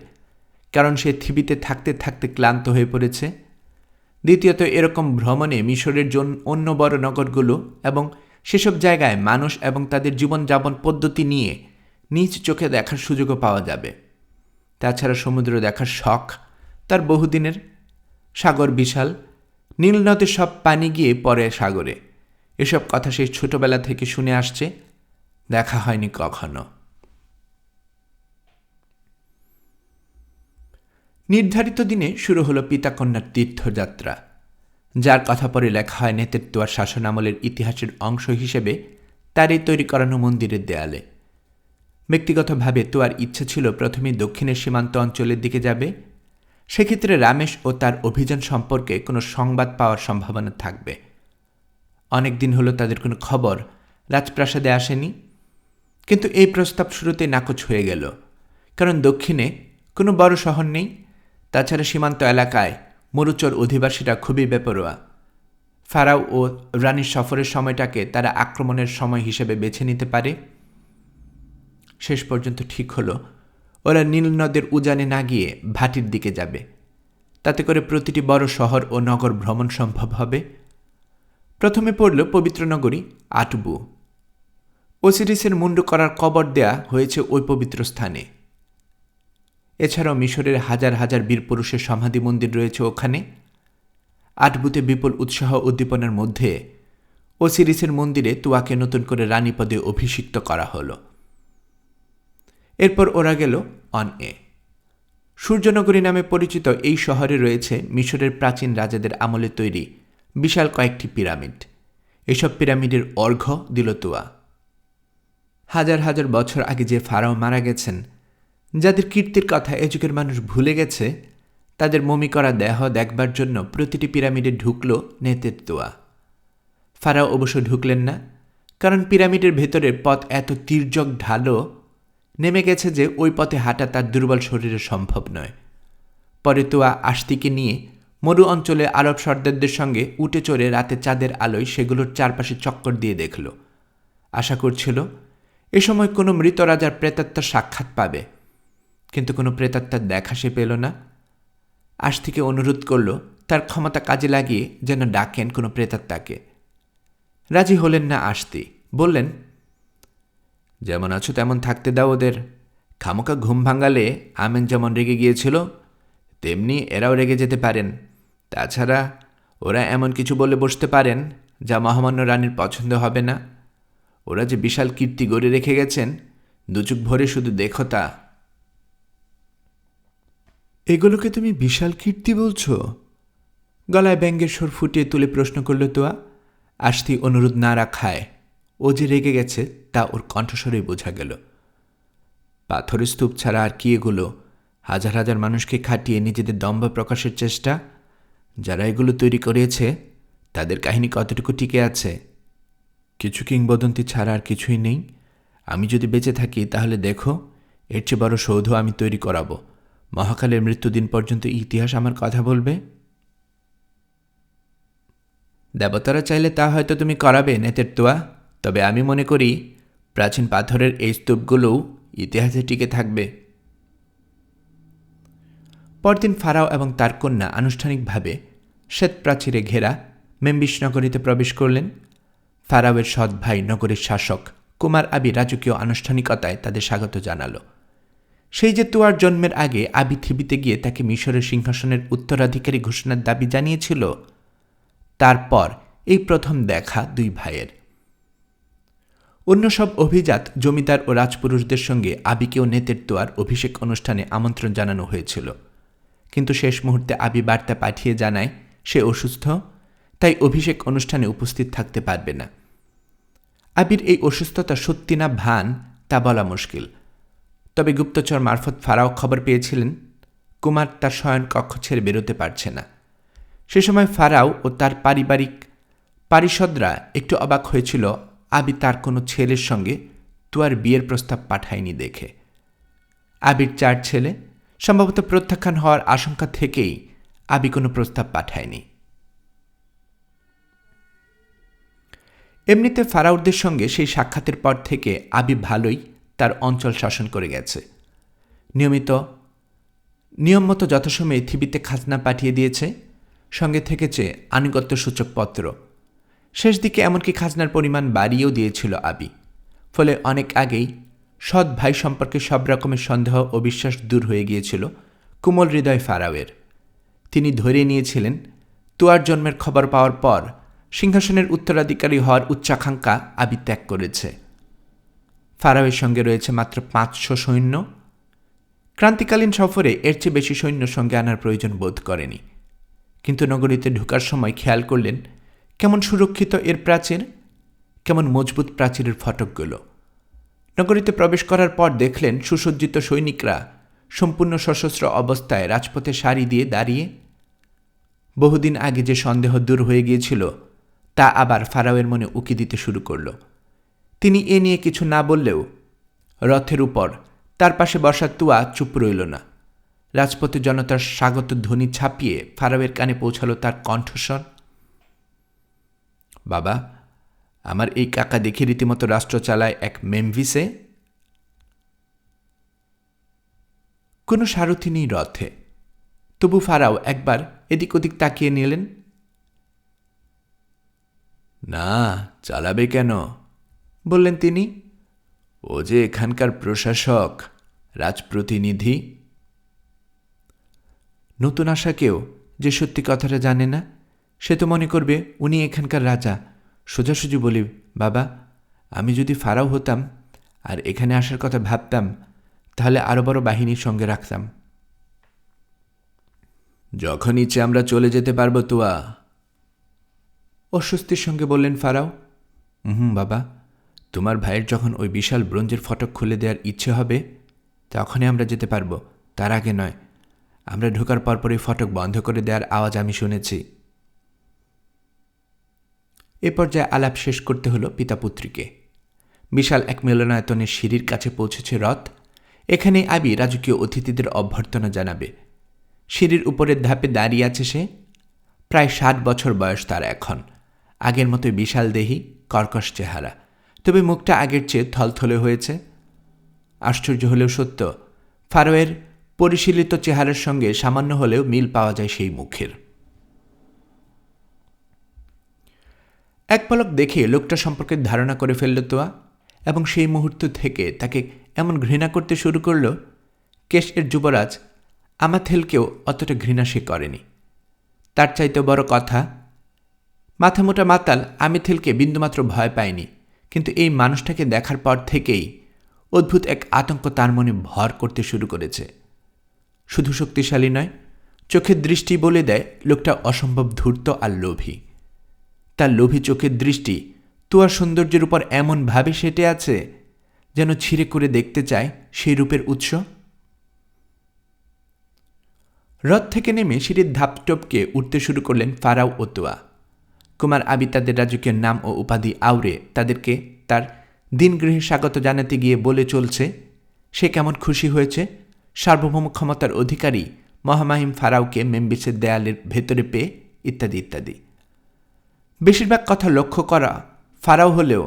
A: কারণ সে থিবিতে থাকতে থাকতে ক্লান্ত হয়ে পড়েছে। দ্বিতীয়ত, এরকম ভ্রমণে মিশরের অন্য বড় নগরগুলো এবং সেসব জায়গায় মানুষ এবং তাদের জীবনযাপন পদ্ধতি নিয়ে নিজ চোখে দেখার সুযোগও পাওয়া যাবে। তাছাড়া সমুদ্র দেখার শখ তার বহুদিনের। সাগর বিশাল, নীল নদের সব পানি গিয়ে পড়ে সাগরে। এসব কথা সেই ছোটবেলা থেকে শুনে আসছে, দেখা হয়নি কখনো। নির্ধারিত দিনে শুরু হলো পিতাকন্যার তীর্থযাত্রা, যার কথা পরে লেখা হয় নেতের তোয়ার শাসন আমলের ইতিহাসের অংশ হিসেবে তারই তৈরি করানো মন্দিরের দেয়ালে। ব্যক্তিগতভাবে তোয়ার ইচ্ছে ছিল প্রথমে দক্ষিণের সীমান্ত অঞ্চলের দিকে যাবে। সেক্ষেত্রে রামেশ ও তার অভিযান সম্পর্কে কোনো সংবাদ পাওয়ার সম্ভাবনা থাকবে। অনেক দিন হলো তাদের কোনো খবর রাজপ্রাসাদে আসেনি, কিন্তু এই প্রস্তাব শুরুতে নাকচ হয়ে গেল, কারণ দক্ষিণে কোনো বড় শহর নেই। তাছাড়া সীমান্ত এলাকায় মরুচর অধিবাসীরা খুবই বেপরোয়া। ফারাও ও রানীর সফরের সময়টাকে তারা আক্রমণের সময় হিসেবে বেছে নিতে পারে। শেষ পর্যন্ত ঠিক হলো ওরা নীল নদের উজানে না গিয়ে ভাটির দিকে যাবে। তাতে করে প্রতিটি বড় শহর ও নগর ভ্রমণ সম্ভব হবে। প্রথমে পড়ল পবিত্র নগরী আটবু। ওসিরিসের মুন্ডু করার কবর দেয়া হয়েছে ওই পবিত্র স্থানে। এছাড়াও মিশরের হাজার হাজার বীর পুরুষের সমাধি মন্দির রয়েছে ওখানে। আটবুতে বিপুল উৎসাহ উদ্দীপনার মধ্যে ওসিরিসের মন্দিরে তুয়াকে নতুন করে রানী পদে অভিষিক্ত করা হলো। এরপর ওরা গেল অন এ। সূর্যনগরী নামে পরিচিত এই শহরে রয়েছে মিশরের প্রাচীন রাজাদের আমলে তৈরি বিশাল কয়েকটি পিরামিড। এসব পিরামিডের অর্ঘ্য দিল তুয়া। হাজার হাজার বছর আগে যে ফারাও মারা গেছেন, যাদের কীর্তির কথা এ যুগের মানুষ ভুলে গেছে, তাদের মমি করা দেহ দেখবার জন্য প্রতিটি পিরামিডে ঢুকল নেতের তোয়া। ফারাও অবশ্য ঢুকলেন না, কারণ পিরামিডের ভেতরের পথ এত তির্যক ঢালো নেমে গেছে যে ওই পথে হাঁটা তার দুর্বল শরীরে সম্ভব নয়। পরে তোয়া আস্তিকে নিয়ে মরু অঞ্চলে আরব সর্দারদের সঙ্গে উটে চড়ে রাতে চাঁদের আলোয় সেগুলোর চারপাশে চক্কর দিয়ে দেখল। আশা করছিল এ সময় কোনো মৃত রাজার প্রেতাত্মার সাক্ষাৎ পাবে, কিন্তু কোনো প্রেতাত্মার দেখা সে পেল না। আস্তিকে অনুরোধ করল তার ক্ষমতা কাজে লাগিয়ে যেন ডাকেন কোনো প্রেতাত্মাকে। রাজি হলেন না আস্তি, বললেন, যেমন আছো তেমন থাকতে দাও ওদের। খামোকা ঘুম ভাঙালে আমেন যেমন রেগে গিয়েছিল, তেমনি এরাও রেগে যেতে পারেন। তাছাড়া ওরা এমন কিছু বলে বসতে পারেন যা মহামান্য রানীর পছন্দ হবে না। ওরা যে বিশাল কীর্তি গড়ে রেখে গেছেন, দুচুক ভরে শুধু দেখো তা। এগুলোকে তুমি বিশাল কীর্তি বলছো? গলায় ব্যঙ্গের সুর ফুটিয়ে তুলে প্রশ্ন করল তোয়া। আস্তি অনুরোধ না রাখায় ও যে রেগে গেছে তা ওর কণ্ঠস্বরেই বোঝা গেল। পাথরের স্তূপ ছাড়া আর কি এগুলো? হাজার হাজার মানুষকে খাটিয়ে নিজেদের দম্ভ প্রকাশের চেষ্টা। যারা এগুলো তৈরি করেছে তাদের কাহিনী কতটুকু টিকে আছে? কিছু কিংবদন্তি ছাড়া আর কিছুই নেই। আমি যদি বেঁচে থাকি তাহলে দেখো, এর চেয়ে বড় সৌধ আমি তৈরি করাবো। মহাকালের মৃত্যুদিন পর্যন্ত ইতিহাস আমার কথা বলবে। দেবতারা চাইলে তা হয়তো তুমি করাবে নেতের তোয়া, তবে আমি মনে করি প্রাচীন পাথরের এই স্তূপগুলোও ইতিহাসে টিকে থাকবে। পরদিন ফারাও এবং তার কন্যা আনুষ্ঠানিকভাবে শ্বেত প্রাচীরে ঘেরা মেম্বিস নগরীতে প্রবেশ করলেন। ফারাওয়ের সৎ ভাই নগরের শাসক কুমার আবি রাজকীয় আনুষ্ঠানিকতায় তাদের স্বাগত জানাল। সেই যে তোয়ার জন্মের আগে আবি থিবিতে গিয়ে তাকে মিশরের সিংহাসনের উত্তরাধিকারী ঘোষণার দাবি জানিয়েছিল, তারপর এই প্রথম দেখা দুই ভাইয়ের। অন্য সব অভিজাত জমিদার ও রাজপুরুষদের সঙ্গে আবিকেও নেতের তোয়ার অভিষেক অনুষ্ঠানে আমন্ত্রণ জানানো হয়েছিল, কিন্তু শেষ মুহূর্তে আবি বার্তা পাঠিয়ে জানায় সে অসুস্থ, তাই অভিষেক অনুষ্ঠানে উপস্থিত থাকতে পারবে না। আবির এই অসুস্থতা সত্যি না ভান তা বলা মুশকিল, তবে গুপ্তচর মারফত ফারাও খবর পেয়েছিলেন কুমার তার শয়ন কক্ষ ছেড়ে বেরোতে পারছে না। সে সময় ফারাও ও তার পারিষদরা একটু অবাক হয়েছিল আবি তার কোনো ছেলের সঙ্গে তোয়ার বিয়ের প্রস্তাব পাঠায়নি দেখে। আবির 4 ছেলে, সম্ভবত প্রত্যাখ্যান হওয়ার আশঙ্কা থেকেই আবি কোনো প্রস্তাব পাঠায়নি। এমনিতে ফারাউদের সঙ্গে সেই সাক্ষাতের পর থেকে আবি ভালোই তার অঞ্চল শাসন করে গেছে। নিয়ম মতো যথাসময়ে থিবিতে খাজনা পাঠিয়ে দিয়েছে, সঙ্গে থেকেছে আনুগত্যসূচক পত্র। শেষ দিকে এমনকি খাজনার পরিমাণ বাড়িয়েও দিয়েছিল আবি। ফলে অনেক আগেই সৎ ভাই সম্পর্কে সব রকমের সন্দেহ ও বিশ্বাস দূর হয়ে গিয়েছিল কোমল হৃদয় ফারাওয়ের। তিনি ধরে নিয়েছিলেন তুয়ার জন্মের খবর পাওয়ার পর সিংহাসনের উত্তরাধিকারী হওয়ার উচ্চাকাঙ্ক্ষা আবি ত্যাগ করেছে। ফারাওয়ের সঙ্গে রয়েছে মাত্র 500 সৈন্য। ক্রান্তিকালীন সফরে এর চেয়ে বেশি সৈন্য সঙ্গে আনার প্রয়োজন বোধ করেনি। কিন্তু নগরীতে ঢোকার সময় খেয়াল করলেন কেমন সুরক্ষিত এর প্রাচীর, কেমন মজবুত প্রাচীরের ফটকগুলো। নগরীতে প্রবেশ করার পর দেখলেন সুসজ্জিত সৈনিকরা সম্পূর্ণ সশস্ত্র অবস্থায় রাজপথে সারি দিয়ে দাঁড়িয়ে। বহুদিন আগে যে সন্দেহ দূর হয়ে গিয়েছিল তা আবার ফারাওয়ের মনে উকি দিতে শুরু করল। তিনি এ নিয়ে কিছু না বললেও রথের উপর তার পাশে বসা তুয়া চুপ রইল না। রাজপথে জনতার স্বাগত ধ্বনি ছাপিয়ে ফারাওয়ের কানে পৌঁছালো তার কণ্ঠস্বর, বাবা, আমার এই কাকা দেখে রীতিমতো রাষ্ট্র চালায় এক মেমভিসে। কোনো সারথি নেই রথে, তবু ফারাও একবার এদিক ওদিক তাকিয়ে নিলেন। না, চালাবে কেন, বললেন তিনি। ও যে এখানকার প্রশাসক, রাজপ্রতিনিধি। নতুন আসা কেউ যে সত্যি কথাটা জানে না, সে তো মনে করবে উনি এখানকার রাজা। সোজাসুজি বলি, বাবা, আমি যদি ফারাও হতাম আর এখানে আসার কথা ভাবতাম, তাহলে আরো বড় বাহিনীর সঙ্গে রাখতাম। যখন ইচ্ছে আমরা চলে যেতে পারবো তুয়া, অস্বস্তির সঙ্গে বললেন ফারাও। বাবা, তোমার ভাইয়ের যখন ওই বিশাল ব্রোঞ্জের ফটক খুলে দেওয়ার ইচ্ছে হবে তখনই আমরা যেতে পারবো, তার আগে নয়। আমরা ঢোকার পরপরই ফটক বন্ধ করে দেওয়ার আওয়াজ আমি শুনেছি। এ পর্যায়ে আলাপ শেষ করতে হলো পিতাপুত্রীকে। বিশাল এক মিলনায়তনের সিঁড়ির কাছে পৌঁছেছে রথ। এখানেই আবি রাজকীয় অতিথিদের অভ্যর্থনা জানাবে। সিঁড়ির উপরের ধাপে দাঁড়িয়ে আছে সে। প্রায় 60 বছর বয়স তার এখন। আগের মতোই বিশাল দেহি, কর্কশ চেহারা, তবে মুখটা আগের চেয়ে থলথলে হয়েছে। আশ্চর্য হলেও সত্য, ফারাওয়ের পরিশীলিত চেহারার সঙ্গে সামান্য হলেও মিল পাওয়া যায় সেই মুখের। এক পলক দেখে লোকটা সম্পর্কে ধারণা করে ফেলল তোয়া, এবং সেই মুহূর্ত থেকে তাকে এমন ঘৃণা করতে শুরু করল, কেশ এর যুবরাজ আমাথেলকেও অতটা ঘৃণা সে করেনি। তার চাইতে বড় কথা, মাথামোটা মাতাল আমিথেলকে বিন্দুমাত্র ভয় পায়নি, কিন্তু এই মানুষটাকে দেখার পর থেকেই অদ্ভুত এক আতঙ্ক তার মনে ভর করতে শুরু করেছে। শুধু শক্তিশালী নয়, চোখের দৃষ্টি বলে দেয় লোকটা অসম্ভব ধূর্ত আর লোভী। তার লোভী চোখের দৃষ্টি তুয়ার সৌন্দর্যের উপর এমনভাবে সেটে আছে যেন ছিঁড়ে করে দেখতে চায় সেই রূপের উৎস। রথ থেকে নেমে সিঁড়ির ধাপ টপকে উঠতে শুরু করলেন ফারাও ও তুয়া। কুমার আবি তাদের রাজকীয় নাম ও উপাধি আউড়ে তাদেরকে তার দিনগৃহে স্বাগত জানাতে গিয়ে বলে চলছে সে কেমন খুশি হয়েছে সার্বভৌম ক্ষমতার অধিকারী মহামাহিম ফারাওকে মেমভিসের দেয়ালের ভেতরে পেয়ে, ইত্যাদি ইত্যাদি। বেশিরভাগ কথা লক্ষ্য করা ফারাও হলেও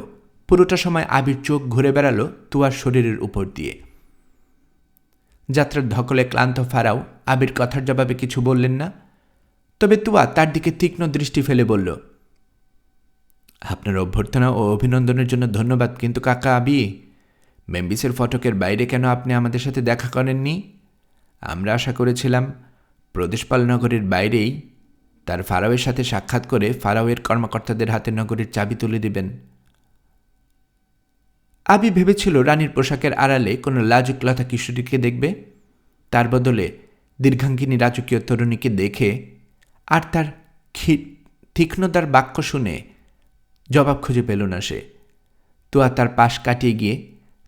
A: পুরোটা সময় আবির চোখ ঘুরে বেড়ালো তুয়ার শরীরের উপর দিয়ে। যাত্রার ধকলে ক্লান্ত ফারাও আবির কথার জবাবে কিছু বললেন না, তবে তুয়া তার দিকে তীক্ষ্ণ দৃষ্টি ফেলে বলল, আপনার অভ্যর্থনা ও অভিনন্দনের জন্য ধন্যবাদ, কিন্তু কাকা আবি, মেমভিসের ফটকের বাইরে কেন আপনি আমাদের সাথে দেখা করেননি? আমরা আশা করেছিলাম প্রদেশপাল নগরীর বাইরেই তার ফারাওয়ের সাথে সাক্ষাৎ করে ফারাওয়ের কর্মকর্তাদের হাতে নগরীর চাবি তুলে দিবেন। আবি ভেবেছিল রানীর পোশাকের আড়ালে কোনো লাজুকলতা কিশোরীকে দেখবে, তার বদলে দীর্ঘাঙ্গিনী রাজকীয় তরুণীকে দেখে আর তার তীক্ষ্ণতার বাক্য শুনে জবাব খুঁজে পেল না সে। তুয়া তার পাশ কাটিয়ে গিয়ে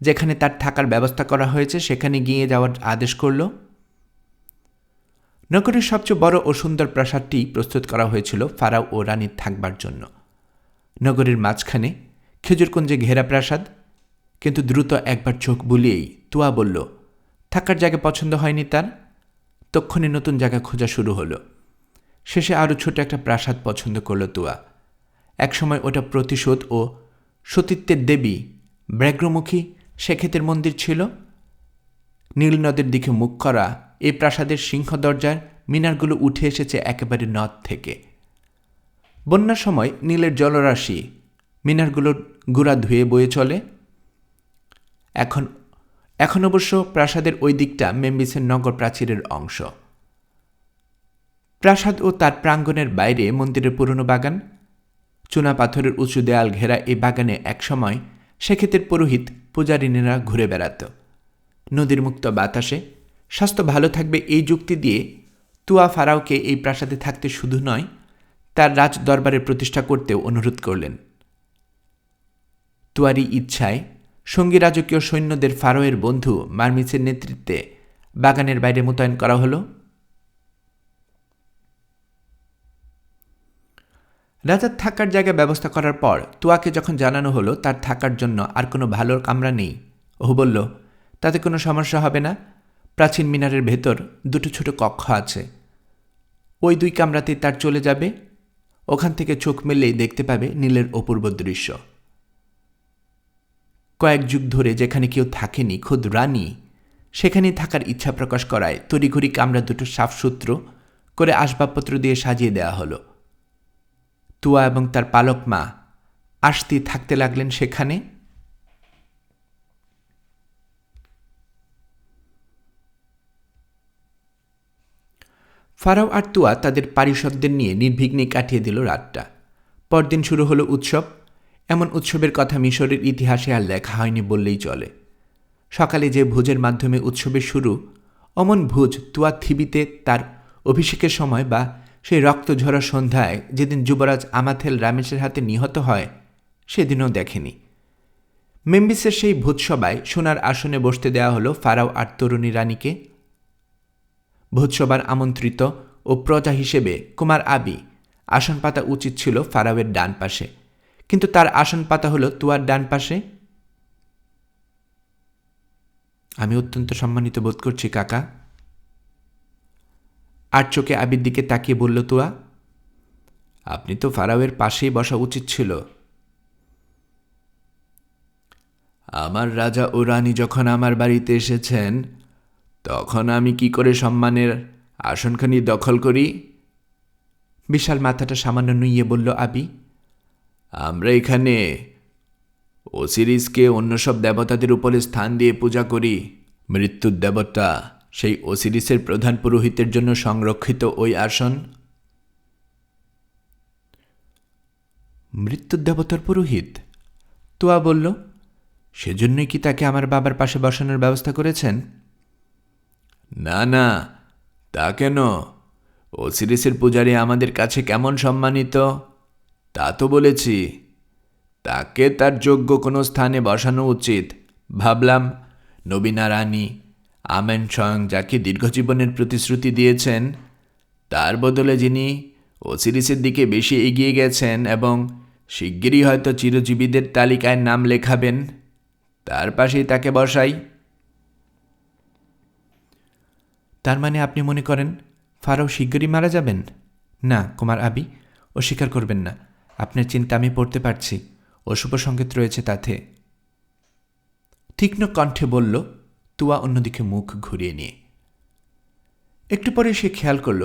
A: যেখানে তার থাকার ব্যবস্থা করা হয়েছে সেখানে গিয়ে যাওয়ার আদেশ করল। নগরীর সবচেয়ে বড় ও সুন্দর প্রাসাদটি প্রস্তুত করা হয়েছিল ফারাও ও রানীর থাকবার জন্য। নগরীর মাঝখানে খেজুরকুঞ্জে ঘেরা প্রাসাদ, কিন্তু দ্রুত একবার চোখ বুলিয়েই তুয়া বলল থাকার জায়গা পছন্দ হয়নি তার। তক্ষণে নতুন জায়গা খোঁজা শুরু হলো। শেষে আরও ছোট একটা প্রাসাদ পছন্দ করল তুয়া। একসময় ওটা প্রতিশোধ ও সতীত্বের দেবী ব্যাঘ্রমুখী সেক্ষেতের মন্দির ছিল। নীল নদের দিকে মুখ করা এই প্রাসাদের সিংহ দরজার মিনারগুলো উঠে এসেছে একেবারে নদ থেকে। বন্যার সময় নীলের জলরাশি মিনারগুলোর গুড়া ধুয়ে বয়ে চলে। এখন অবশ্য প্রাসাদের ওই দিকটা মেম্বিসের নগর প্রাচীরের অংশ। প্রাসাদ ও তার প্রাঙ্গণের বাইরে মন্দিরের পুরনো বাগান, চুনা পাথরের উঁচু দেয়াল ঘেরা এই বাগানে একসময় সেক্ষেতের পুরোহিত পূজারিনীরা ঘুরে বেড়াত। নদীর মুক্ত বাতাসে স্বাস্থ্য ভালো থাকবে এই যুক্তি দিয়ে তুয়া ফারাওকে এই প্রাসাদে থাকতে শুধু নয়, তার রাজ দরবারের প্রতিষ্ঠা করতেও অনুরোধ করলেন। তুয়ারি ইচ্ছায় সঙ্গী রাজকীয় সৈন্যদের ফারাওয়ের বন্ধু মারমিসের নেতৃত্বে বাগানের বাইরে মোতায়েন করা হল। রাজার থাকার জায়গা ব্যবস্থা করার পর তুয়াকে যখন জানানো হলো তার থাকার জন্য আর কোনো ভালো কামরা নেই, ও বলল তাতে কোনো সমস্যা হবে না। প্রাচীন মিনারের ভেতর দুটো ছোট কক্ষ আছে, ওই 2 কামরাতেই তার চলে যাবে। ওখান থেকে চোখ মেললেই দেখতে পাবে নীলের অপূর্ব দৃশ্য। কয়েক যুগ ধরে যেখানে কেউ থাকেনি, খোদ রানী সেখানেই থাকার ইচ্ছা প্রকাশ করায় তড়িঘড়ি কামরা দুটো সাফসূত্র করে আসবাবপত্র দিয়ে সাজিয়ে দেওয়া হলো। তুয়া এবং তার পালক মা আসতি থাকতে লাগলেন সেখানে। ফারাও আর তুয়া তাদের পারিষদদের নিয়ে নির্বিঘ্নে কাটিয়ে দিল রাতটা। পরদিন শুরু হলো উৎসব। এমন উৎসবের কথা মিশরের ইতিহাসে আর লেখা হয়নি বললেই চলে। সকালে যে ভোজের মাধ্যমে উৎসবের শুরু, অমন ভোজ তুয়া থিবিতে তার অভিষেকের সময় বা সেই রক্তঝরা সন্ধ্যায় যেদিন যুবরাজ আমাথেল রামেসের হাতে নিহত হয় সেদিনও দেখেনি। মেম্বিসের সেই ভোজসভায় সোনার আসনে বসতে দেওয়া হলো ফারাও আর তরুণী রানীকে। ভোজসভার আমন্ত্রিত ও প্রজা হিসেবে কুমার আবি আসন পাতা উচিত ছিল ফারাওয়ের ডান পাশে, কিন্তু তার আসন পাতা হলো তুয়ার ডান পাশে। আমি অত্যন্ত সম্মানিত বোধ করছি কাকা। আর চোখে আবির দিকে তাকিয়ে বলল তুয়া, আপনি তো ফারাওয়ের পাশেই বসা উচিত ছিল। আমার রাজা ও রানী যখন আমার বাড়িতে এসেছেন তখন আমি কি করে সম্মানের আসনখানি দখল করি? বিশাল মাথাটা সামান্য নুইয়ে বলল আবি। আমরা এখানে ওসিরিসকে অন্য সব দেবতাদের উপরে স্থান দিয়ে পূজা করি। মৃত্যুর দেবতা সেই ওসিরিসের প্রধান পুরোহিতের জন্য সংরক্ষিত ওই আসন। মৃত্যুর দেবতার পুরোহিত? তুয়া বলল, সেজন্যই কি তাকে আমার বাবার পাশে বসানোর ব্যবস্থা করেছেন? না না, তা কেন? ওসিরিসের পূজারী আমাদের কাছে কেমন সম্মানিত তা তো বলেছি। তাকে তার যোগ্য কোনো স্থানে বসানো উচিত। ভাবলাম নবীনা রানী আমেন স্বয়ং যাকে দীর্ঘজীবনের প্রতিশ্রুতি দিয়েছেন, তার বদলে যিনি ওসিরিসের দিকে বেশি এগিয়ে গেছেন এবং শিগগিরই হয়তো চিরজীবীদের তালিকায় নাম লেখাবেন, তার পাশেই তাকে বসাই। তার মানে আপনি মনে করেন ফারাও শিগগিরই মারা যাবেন? না কুমার আবি, অস্বীকার করবেন না। আপনার চিন্তা আমি পড়তে পারছি, অশুভ সংকেত রয়েছে তাতে। তীক্ষ্ণ কণ্ঠে বলল তুয়া অন্যদিকে মুখ ঘুরিয়ে নিয়ে। একটু পরে সে খেয়াল করল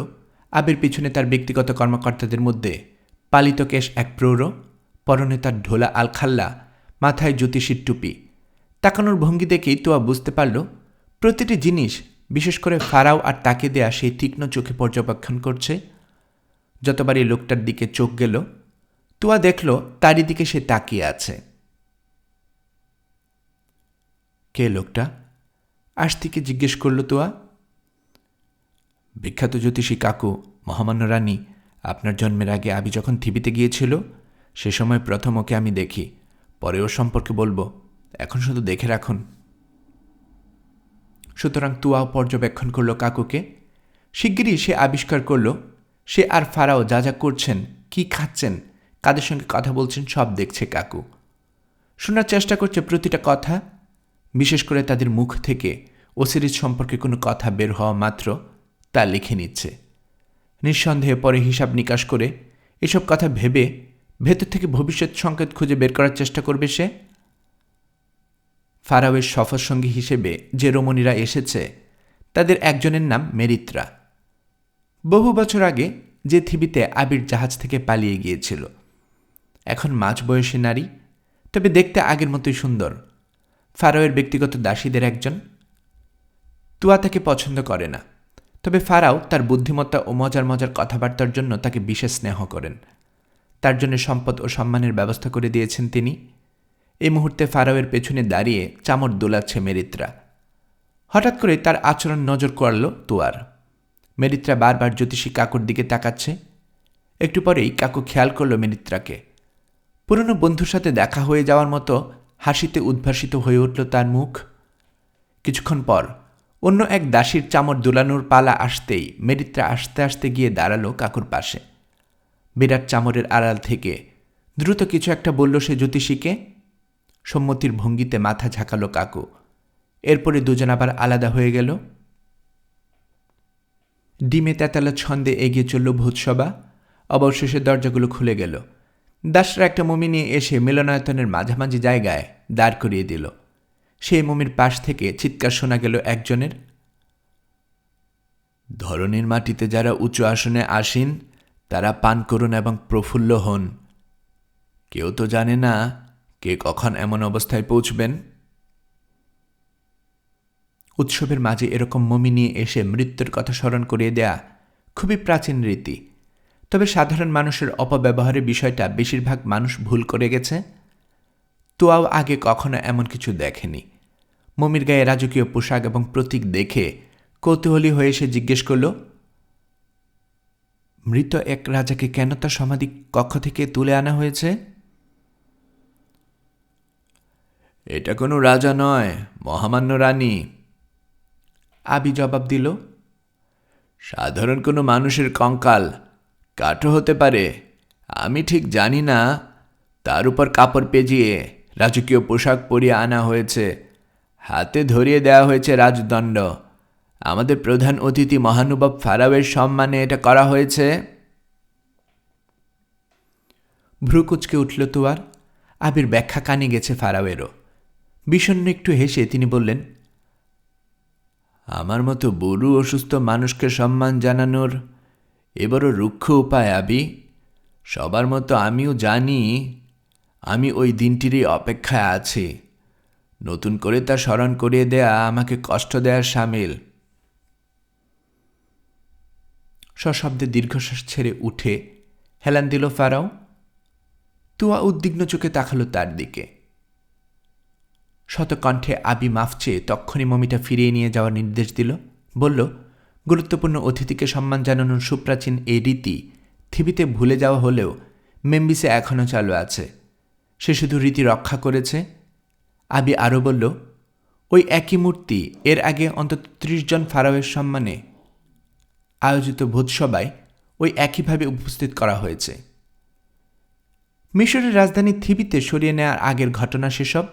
A: আবির পিছনে তার ব্যক্তিগত কর্মকর্তাদের মধ্যে পালিত কেশ এক প্রৌঢ়, পরনে তার ঢোলা আলখাল্লা, মাথায় জ্যোতিষীর টুপি। তাকানোর ভঙ্গি দেখেই তুয়া বুঝতে পারল প্রতিটি জিনিস, বিশেষ করে ফারাও আর তাকে দেয়া সেই তীক্ষ্ণ চোখে পর্যবেক্ষণ করছে। যতবার এই লোকটার দিকে চোখ গেল তুয়া দেখল তারই দিকে সে তাকিয়ে আছে। কে লোকটা? আশতিকে জিজ্ঞেস করল তুয়া। বিখ্যাত জ্যোতিষী কাকু, মহামান্য রানী, আপনার জন্মের আগে আবি যখন থিবিতে গিয়েছিল সে সময় প্রথম ওকে আমি দেখি, পরে ওর সম্পর্কে বলবো, এখন শুধু দেখে রাখুন। সুতরাং তুয়াও পর্যবেক্ষণ করল কাকুকে। শিগগিরই সে আবিষ্কার করল সে আর ফারাও যা যা করছেন, কি খাচ্ছেন, কাদের সঙ্গে কথা বলছেন, সব দেখছে কাকু। শোনার চেষ্টা করছে প্রতিটা কথা, বিশেষ করে তাদের মুখ থেকে ওসিরিস সম্পর্কে কোনো কথা বের হওয়া মাত্র তা লিখে নিচ্ছে। নিঃসন্দেহে পরে হিসাব নিকাশ করে এসব কথা ভেবে ভেতর থেকে ভবিষ্যৎ সংকেত খুঁজে বের করার চেষ্টা করবে সে। ফারাওয়ের সফর সঙ্গী হিসেবে যে রমণীরা এসেছে তাদের একজনের নাম মেরিত্রা। বহু বছর আগে যে থিবিতে আবির জাহাজ থেকে পালিয়ে গিয়েছিল। এখন মাঝবয়সী নারী, তবে দেখতে আগের মতোই সুন্দর। ফারাওয়ের ব্যক্তিগত দাসীদের একজন। তুয়া তাকে পছন্দ করে না, তবে ফারাও তার বুদ্ধিমত্তা ও মজার মজার কথাবার্তার জন্য তাকে বিশেষ স্নেহ করেন। তার জন্য সম্পদ ও সম্মানের ব্যবস্থা করে দিয়েছেন তিনি। এই মুহূর্তে ফারাওয়ের পেছনে দাঁড়িয়ে চামর দোলাচ্ছে মেরিত্রা। হঠাৎ করে তার আচরণ নজর করল তুয়ার। মেরিত্রা বারবার জ্যোতিষী কাকুর দিকে তাকাচ্ছে। একটু পরেই কাকু খেয়াল করল মেরিত্রাকে। পুরনো বন্ধুর সাথে দেখা হয়ে যাওয়ার মতো হাসিতে উদ্ভাসিত হয়ে উঠল তার মুখ। কিছুক্ষণ পর অন্য এক দাসীর চামর দোলানোর পালা আসতেই মেরিত্রা আস্তে আস্তে গিয়ে দাঁড়ালো কাকুর পাশে। বিরাট চামরের আড়াল থেকে দ্রুত কিছু একটা বলল সে জ্যোতিষীকে। সম্মতির ভঙ্গিতে মাথা ঝাঁকালো কাকু। এরপরে দুজন আবার আলাদা হয়ে গেল। ডিমে তেতালা ছন্দে এগিয়ে চলল ভূতসভা। অবশেষে দরজাগুলো খুলে গেল। দাসরা একটা মমি নিয়ে এসে মিলনায়তনের মাঝামাঝি জায়গায় দাঁড় করিয়ে দিল। সেই মমির পাশ থেকে চিৎকার শোনা গেল একজনের, ধরনীর মাটিতে যারা উঁচু আসনে আসীন তারা পান করুন এবং প্রফুল্ল হন। কেউ তো জানে না কে কখন এমন অবস্থায় পৌঁছবেন। উৎসবের মাঝে এরকম মমি নিয়ে এসে মৃত্যুর কথা স্মরণ করিয়ে দেয়া খুবই প্রাচীন রীতি। তবে সাধারণ মানুষের অপব্যবহারের বিষয়টা বেশিরভাগ মানুষ ভুল করে গেছে। তোয়াও আগে কখনো এমন কিছু দেখেনি। মমির গায়ে রাজকীয় পোশাক এবং প্রতীক দেখে কৌতূহলী হয়ে সে জিজ্ঞেস করল, মৃত এক রাজাকে কেন তার সমাধি কক্ষ থেকে তুলে আনা হয়েছে? এটা কোনো রাজা নয়, মহামান্য রানী, আবি জবাব দিল। সাধারণ কোনো মানুষের কঙ্কাল, কাঠও হতে পারে, আমি ঠিক জানি না। তার উপর কাপড় পেঁচিয়ে রাজকীয় পোশাক পরিয়ে আনা হয়েছে। হাতে ধরিয়ে দেওয়া হয়েছে রাজদণ্ড। আমাদের প্রধান অতিথি মহানুভব ফারাওয়ের সম্মানে এটা করা হয়েছে। ভ্রুকুচকে উঠল তোয়ার। আবির ব্যাখ্যা কানে গেছে ফারাওয়েরও। বিষণ্ণ একটু হেসে তিনি বললেন, আমার মতো বুড়ো অসুস্থ মানুষকে সম্মান জানানোর এবারও রুক্ষ উপায় আবি। সবার মতো আমিও জানি আমি ওই দিনটিরই অপেক্ষায় আছি। নতুন করে তা স্মরণ করিয়ে দেয়া আমাকে কষ্ট দেওয়ার সামিল। সশব্দে দীর্ঘশ্বাস ছেড়ে উঠে হেলান দিল ফারাও। তুয়া উদ্বিগ্ন চোখে তাকালো তার দিকে। শতকণ্ঠে আবি মাফ চেয়ে তক্ষণি মমিটা ফিরিয়ে নিয়ে যাওয়ার নির্দেশ দিল। বলল, গুরুত্বপূর্ণ অতিথিকে সম্মান জানানোর সুপ্রাচীন এই রীতি থিবিতে ভুলে যাওয়া হলেও মেম্বিসে এখনও চালু আছে। সে শুধু রীতি রক্ষা করেছে। আবি আরও বলল, ওই একই মূর্তি এর আগে অন্তত ৩০ জন ফারাওয়ের সম্মানে আয়োজিত ভূতসভায় ওই একইভাবে উপস্থিত করা হয়েছে। মিশরের রাজধানী থিবিতে সরিয়ে নেওয়ার আগের ঘটনা সেসব।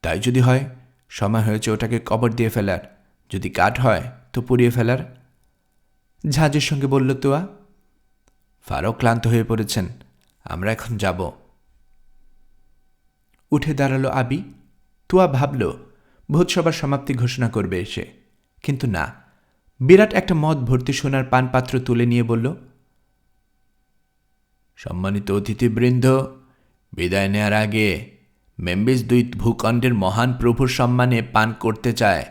A: তাই যদি হয়, সময় হয়েছে ওটাকে কবর দিয়ে ফেলার। যদি কাঠ হয় তো পুড়িয়ে ফেলার, ঝাঁজের সঙ্গে বলল তোয়া। ফারাও ক্লান্ত হয়ে পড়েছেন, আমরা এখন যাব। উঠে দাঁড়ালো আবি। তোয়া ভাবল ভোজসভার সমাপ্তি ঘোষণা করবে এসে, কিন্তু না। বিরাট একটা মদ ভর্তি সোনার পানপাত্র তুলে নিয়ে বলল, সম্মানিত অতিথিবৃন্দ, বিদায় নেয়ার আগে মেম্বিস ২ ভূখণ্ডের মহান প্রভুর সম্মানে পান করতে চায়।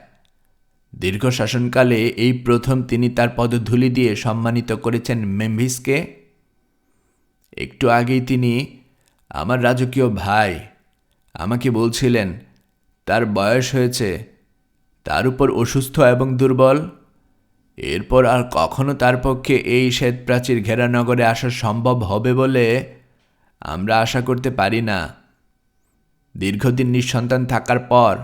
A: দীর্ঘ শাসনকালে এই প্রথম তিনি তার পদধূলি দিয়ে সম্মানিত করেছেন মেম্বিসকে। একটু আগেই তিনি, আমার রাজকীয় ভাই, আমাকে বলছিলেন তার বয়স হয়েছে, তার উপর অসুস্থ এবং দুর্বল। এরপর আর কখনো তার পক্ষে এই শ্বেতপ্রাচীর ঘেরা নগরে আসা সম্ভব হবে বলে আমরা আশা করতে পারি না। দীর্ঘদিন নিঃসন্তান থাকার পর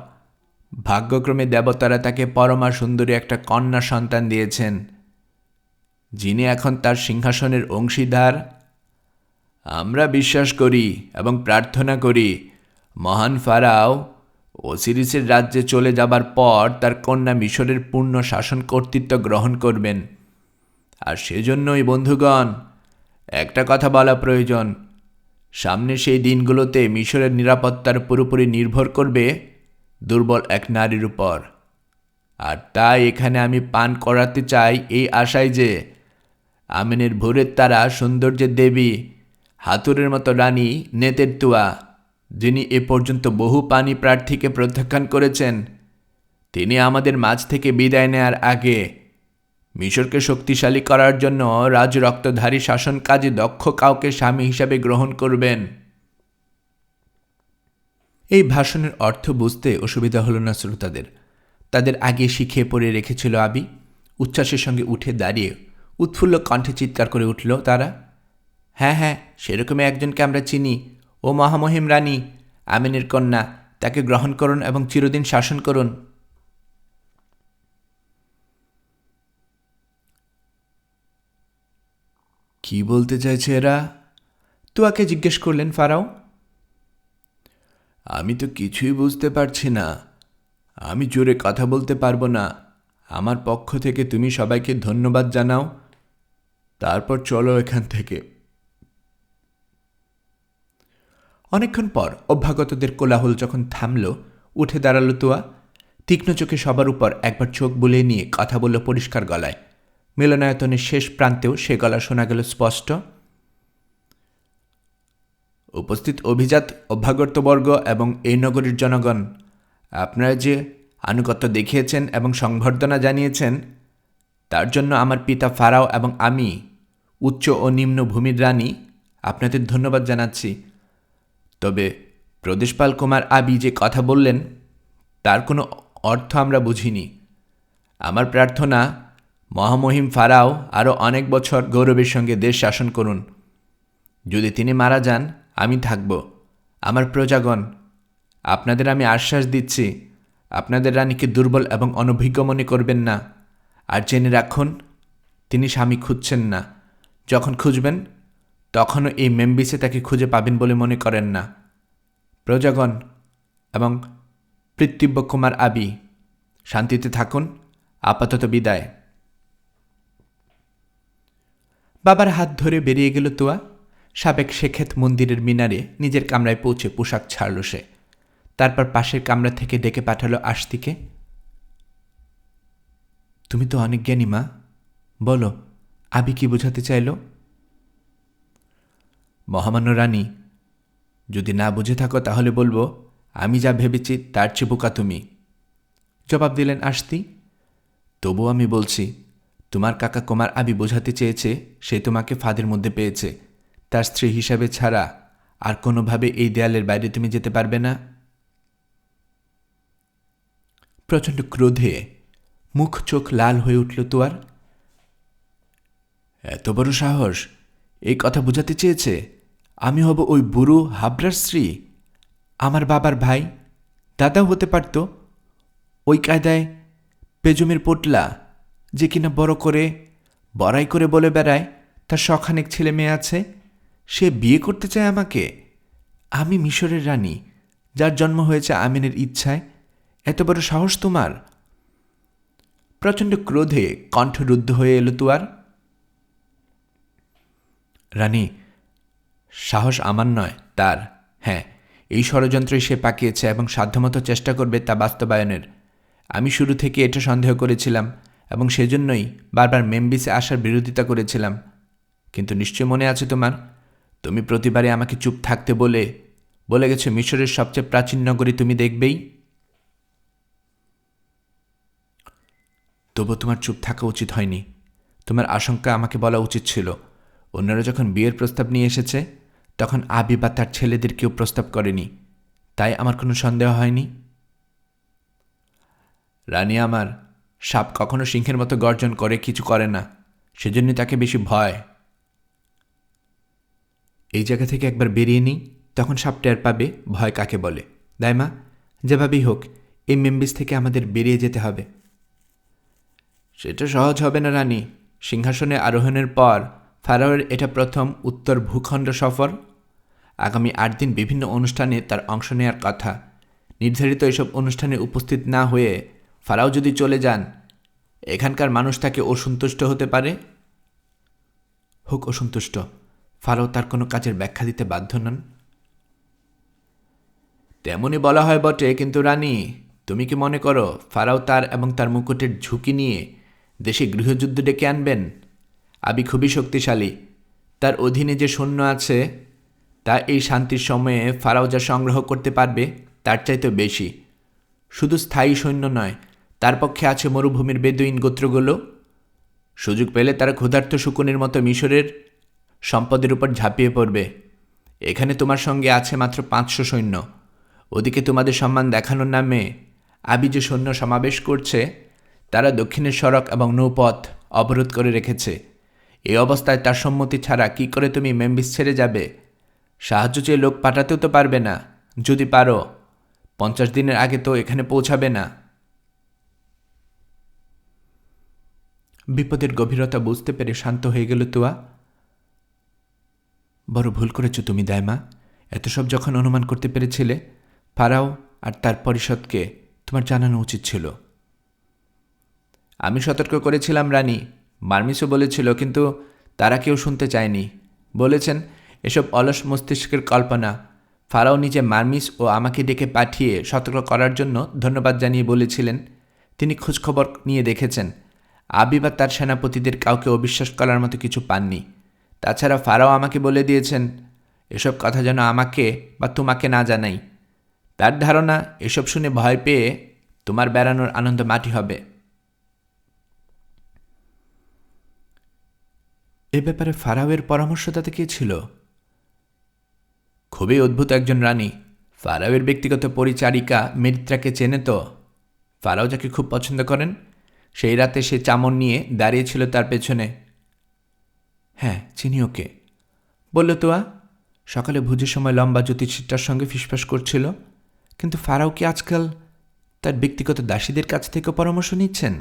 A: ভাগ্যক্রমে দেবতারা তাকে পরমা সুন্দরী একটা কন্যা সন্তান দিয়েছেন, যিনি এখন তার সিংহাসনের অংশীদার। আমরা বিশ্বাস করি এবং প্রার্থনা করি মহান ফারাও ওসিরিসের রাজ্যে চলে যাবার পর তার কন্যা মিশরের পূর্ণ শাসন কর্তৃত্ব গ্রহণ করবেন। আর সেজন্যই বন্ধুগণ, একটা কথা বলা প্রয়োজন। সামনে সেই দিনগুলোতে মিশরের নিরাপত্তার পুরোপুরি নির্ভর করবে দুর্বল এক নারীর উপর। আর তাই এখানে আমি পান করাতে চাই এই আশায় যে আমিনের ভোরের তারা, সৌন্দর্যের দেবী, হাতুড়ের মতো রানী নেতেরতুয়া, যিনি এ পর্যন্ত বহু পানি প্রার্থীকে প্রত্যাখ্যান করেছেন, তিনি আমাদের মাঝ থেকে বিদায় নেয়ার আগে মিশরকে শক্তিশালী করার জন্য রাজরক্তধারী শাসন কাজে দক্ষ কাউকে স্বামী হিসাবে গ্রহণ করবেন। এই ভাষণের অর্থ বুঝতে অসুবিধা হল না শ্রোতাদের। তাদের আগে শিখিয়ে পড়ে রেখেছিল আবি। উচ্ছ্বাসের সঙ্গে উঠে দাঁড়িয়ে উৎফুল্ল কণ্ঠে চিৎকার করে উঠল তারা, হ্যাঁ হ্যাঁ, সেরকমই একজনকে আমরা চিনি। ও মহামহিম রানী, আমিনের কন্যা, তাকে গ্রহণ করুন এবং চিরদিন শাসন করুন। কি বলতে চাইছে এরা? তুয়াকে জিজ্ঞেস করলেন ফারাও। আমি তো কিছুই বুঝতে পারছি না। আমি জোরে কথা বলতে পারবো না। আমার পক্ষ থেকে তুমি সবাইকে ধন্যবাদ জানাও, তারপর চলো এখান থেকে। অনেকক্ষণ পর অভ্যাগতদের কোলাহল যখন থামল, উঠে দাঁড়াল তুয়া। তীক্ষ্ণ চোখে সবার উপর একবার চোখ বুলিয়ে নিয়ে কথা বলল পরিষ্কার গলায়। মিলনায়তনের শেষ প্রান্তেও সে গলা শোনা গেল স্পষ্ট। উপস্থিত অভিজাত অভ্যাগতবর্গ এবং এই নগরীর জনগণ, আপনারা যে আনুগত্য দেখিয়েছেন এবং সংবর্ধনা জানিয়েছেন, তার জন্য আমার পিতা ফারাও এবং আমি, উচ্চ ও নিম্ন ভূমির রানী, আপনাদের ধন্যবাদ জানাচ্ছি। তবে প্রদেশপাল কুমার আবি যে কথা বললেন, তার কোনো অর্থ আমরা বুঝিনি। আমার প্রার্থনা, মহামহিম ফারাও আরও অনেক বছর গৌরবের সঙ্গে দেশ শাসন করুন। যদি তিনি মারা যান, আমি থাকব। আমার প্রজাগণ, আপনাদের আমি আশ্বাস দিচ্ছি, আপনাদের রানীকে দুর্বল এবং অনভিজ্ঞ মনে করবেন না। আর জেনে রাখুন, তিনি স্বামী খুঁজছেন না। যখন খুঁজবেন, তখনও এই মেম্বিসে তাকে খুঁজে পাবেন বলে মনে করেন না। প্রজাগণ এবং পৃথিব্য কুমার আবি, শান্তিতে থাকুন। আপাতত বিদায়। বাবার হাত ধরে বেরিয়ে গেল তুয়া। সাবেক শেখেত মন্দিরের মিনারে নিজের কামরায় পৌঁছে পোশাক ছাড়ল সে। তারপর পাশের কামরা থেকে ডেকে পাঠালো আশতিকে। তুমি তো অনেক জ্ঞানী মা, বলো আবি কি বোঝাতে চাইল? মহামান্য রানী, যদি না বুঝে থাকো তাহলে বলবো, আমি যা ভেবেছি তার চেয়ে বোকা তুমি, জবাব দিলেন আশতি। তবুও আমি বলছি, তোমার কাকা কুমার আবি বোঝাতে চেয়েছে সে তোমাকে ফাঁদের মধ্যে পেয়েছে। তার স্ত্রী হিসাবে ছাড়া আর কোনোভাবে এই দেয়ালের বাইরে তুমি যেতে পারবে না। প্রচণ্ড ক্রোধে মুখ চোখ লাল হয়ে উঠল তুয়ার। এত বড় সাহস! এই কথা বোঝাতে চেয়েছে আমি হব ওই বুড়ো হাবরার স্ত্রী? আমার বাবার ভাই, দাদাও হতে পারত। ওই কায়দায় পেজমের পোটলা, যে কিনা বড়াই করে বলে বেড়ায় তার শখানেক ছেলে মেয়ে আছে, সে বিয়ে করতে চায় আমাকে। আমি মিশরের রানী, যার জন্ম হয়েছে আমিনের ইচ্ছায়। এত বড় সাহস তোমার! প্রচণ্ড ক্রোধে কণ্ঠরুদ্ধ হয়ে এলো তুয়ার। রানী, সাহস আমার নয়, তার। হ্যাঁ, এই ষড়যন্ত্রই সে পাকিয়েছে এবং সাধ্যমতো চেষ্টা করবে তা বাস্তবায়নের। আমি শুরু থেকে এটা সন্দেহ করেছিলাম এবং সেজন্যই বারবার মেম্বিসে আসার বিরোধিতা করেছিলাম। কিন্তু নিশ্চয় মনে আছে তোমার, তুমি প্রতিবারে আমাকে চুপ থাকতে বলে গেছো মিশরের সবচেয়ে প্রাচীন নগরী তুমি দেখবেই। তবু তোমার চুপ থাকা উচিত হয়নি। তোমার আশঙ্কা আমাকে বলা উচিত ছিল। অন্যরা যখন বিয়ের প্রস্তাব নিয়ে এসেছে, তখন আবি বা তার ছেলেদের কেউ প্রস্তাব করেনি, তাই আমার কোনো সন্দেহ হয়নি। রানী আমার, সাপ কখনো সিংহের মতো গর্জন করে কিছু করে না, সেজন্য তাকে বেশি ভয়। এই জায়গা থেকে একবার বেরিয়ে নিই, তখন সাপ টের পাবে ভয় কাকে বলে। দাইমা, যেভাবেই হোক এই মেম্বিস থেকে আমাদের বেরিয়ে যেতে হবে। সেটা সহজ হবে না রানী। সিংহাসনে আরোহণের পর ফারাওয়ের এটা প্রথম উত্তর ভূখণ্ড সফর। আগামী 8 দিন বিভিন্ন অনুষ্ঠানে তার অংশ নেওয়ার কথা। নির্ধারিত এসব অনুষ্ঠানে উপস্থিত না হয়ে ফারাও যদি চলে যান, এখানকার মানুষ তাকে অসন্তুষ্ট হতে পারে। হোক অসন্তুষ্ট, ফারাও তার কোনো কাজের ব্যাখ্যা দিতে বাধ্য নন। তেমনই বলা হয় বটে, কিন্তু রানী, তুমি কি মনে করো ফারাও তার এবং তার মুকুটের ঝুঁকি নিয়ে দেশে গৃহযুদ্ধ ডেকে আনবেন? আবি খুবই শক্তিশালী। তার অধীনে যে সৈন্য আছে তা এই শান্তির সময়ে ফারাও যা সংগ্রহ করতে পারবে তার চাইতে বেশি। শুধু স্থায়ী সৈন্য নয়, তার পক্ষে আছে মরুভূমির বেদুইন গোত্রগুলো। সুযোগ পেলে তারা ক্ষুধার্ত শকুনের মতো মিশরের সম্পদের উপর ঝাঁপিয়ে পড়বে। এখানে তোমার সঙ্গে আছে মাত্র 500 সৈন্য। ওদিকে তোমাদের সম্মান দেখানোর নামে আবি যে সৈন্য সমাবেশ করছে, তারা দক্ষিণের সড়ক এবং নৌপথ অবরোধ করে রেখেছে। এই অবস্থায় তার সম্মতি ছাড়া কি করে তুমি মেম্বিস ছেড়ে যাবে? সাহায্য চেয়ে লোক পাঠাতেও তো পারবে না। যদি পারো, 50 দিনের আগে তো এখানে পৌঁছাবে না। বিপদের গভীরতা বুঝতে পেরে শান্ত হয়ে গেল তুয়া। বড় ভুল করেছ তুমি দাইমা। এত সব যখন অনুমান করতে পেরেছিলে, ফারাও আর তার পরিষদকে তোমার জানানো উচিত ছিল। আমি সতর্ক করেছিলাম রানী, মার্মিসও বলেছিল, কিন্তু তারা কেউ শুনতে চায়নি। বলেছেন এসব অলস মস্তিষ্কের কল্পনা। ফারাও নিজে মার্মিস ও আমাকে ডেকে পাঠিয়ে সতর্ক করার জন্য ধন্যবাদ জানিয়ে বলেছিলেন তিনি খোঁজখবর নিয়ে দেখেছেন আবি বা তার সেনাপতিদের কাউকে অবিশ্বাস করার মতো কিছু পাননি। তাছাড়া ফারাও আমাকে বলে দিয়েছেন এসব কথা যেন আমাকে বা তোমাকে না জানাই। তার ধারণা এসব শুনে ভয় পেয়ে তোমার বেড়ানোর আনন্দ মাটি হবে। এ ব্যাপারে ফারাওয়ের পরামর্শদাতা কে ছিল? খুবই অদ্ভুত একজন রানী। ফারাওয়ের ব্যক্তিগত পরিচারিকা মেরিত্রাকে চেনে তো। ফারাও যাকে খুব পছন্দ করেন, সেই রাতে সে চামর নিয়ে দাঁড়িয়েছিল তার পেছনে। হ্যাঁ, চিনি ওকে, বলল তোয়া। সকালে ভোজের সময় লম্বা জ্যোতিষীটার সঙ্গে ফিসফাস করছিল। কিন্তু ফারাও কি আজকাল তার ব্যক্তিগত দাসীদের কাছ থেকে পরামর্শ নিচ্ছেন?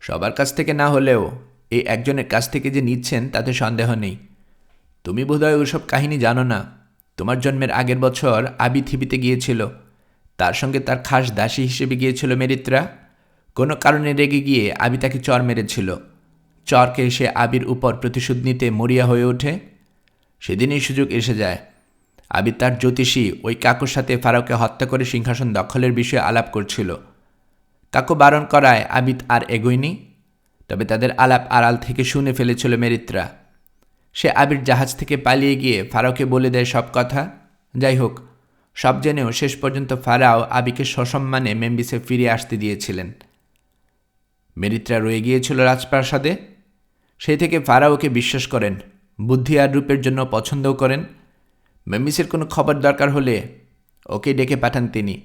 A: সবার কাছ থেকে না হলেও এই একজনের কাছ থেকে যে নিচ্ছেন তাতে সন্দেহ নেই। তুমি বোধহয় ওসব কাহিনী জানো না। তোমার জন্মের আগের বছর আবি থিবিতে গিয়েছিল। তার সঙ্গে তার খাস দাসী হিসেবে গিয়েছিল মেরিত্রা। কোনো কারণে রেগে গিয়ে আবি তাকে চর মেরেছিল। চরকে এসে আবির উপর প্রতিশোধ নিতে মরিয়া হয়ে ওঠে। সেদিনই সুযোগ এসে যায়। আবি তার জ্যোতিষী ওই কাকুর সাথে ফারাওকে হত্যা করে সিংহাসন দখলের বিষয়ে আলাপ করছিল। কাকু বারণ করায় আবিদ আর এগোয়নি। তবে তাদের আলাপ আড়াল থেকে শুনে ফেলেছিল মেরিত্রা। সে আবির জাহাজ থেকে পালিয়ে গিয়ে ফারাওকে বলে দেয় সব কথা। যাই হোক, সব জেনেও শেষ পর্যন্ত ফারাও আবিকে সসম্মানে মেম্বিসে ফিরে আসতে দিয়েছিলেন। মেরিত্রা রয়ে গিয়েছিল রাজপ্রাসাদে। সেই থেকে ফারাও ওকে বিশ্বাস করেন, বুদ্ধি আর রূপের জন্য পছন্দও করেন। মেম্বিসের কোনো খবর দরকার হলে ওকে ডেকে পাঠান তিনি।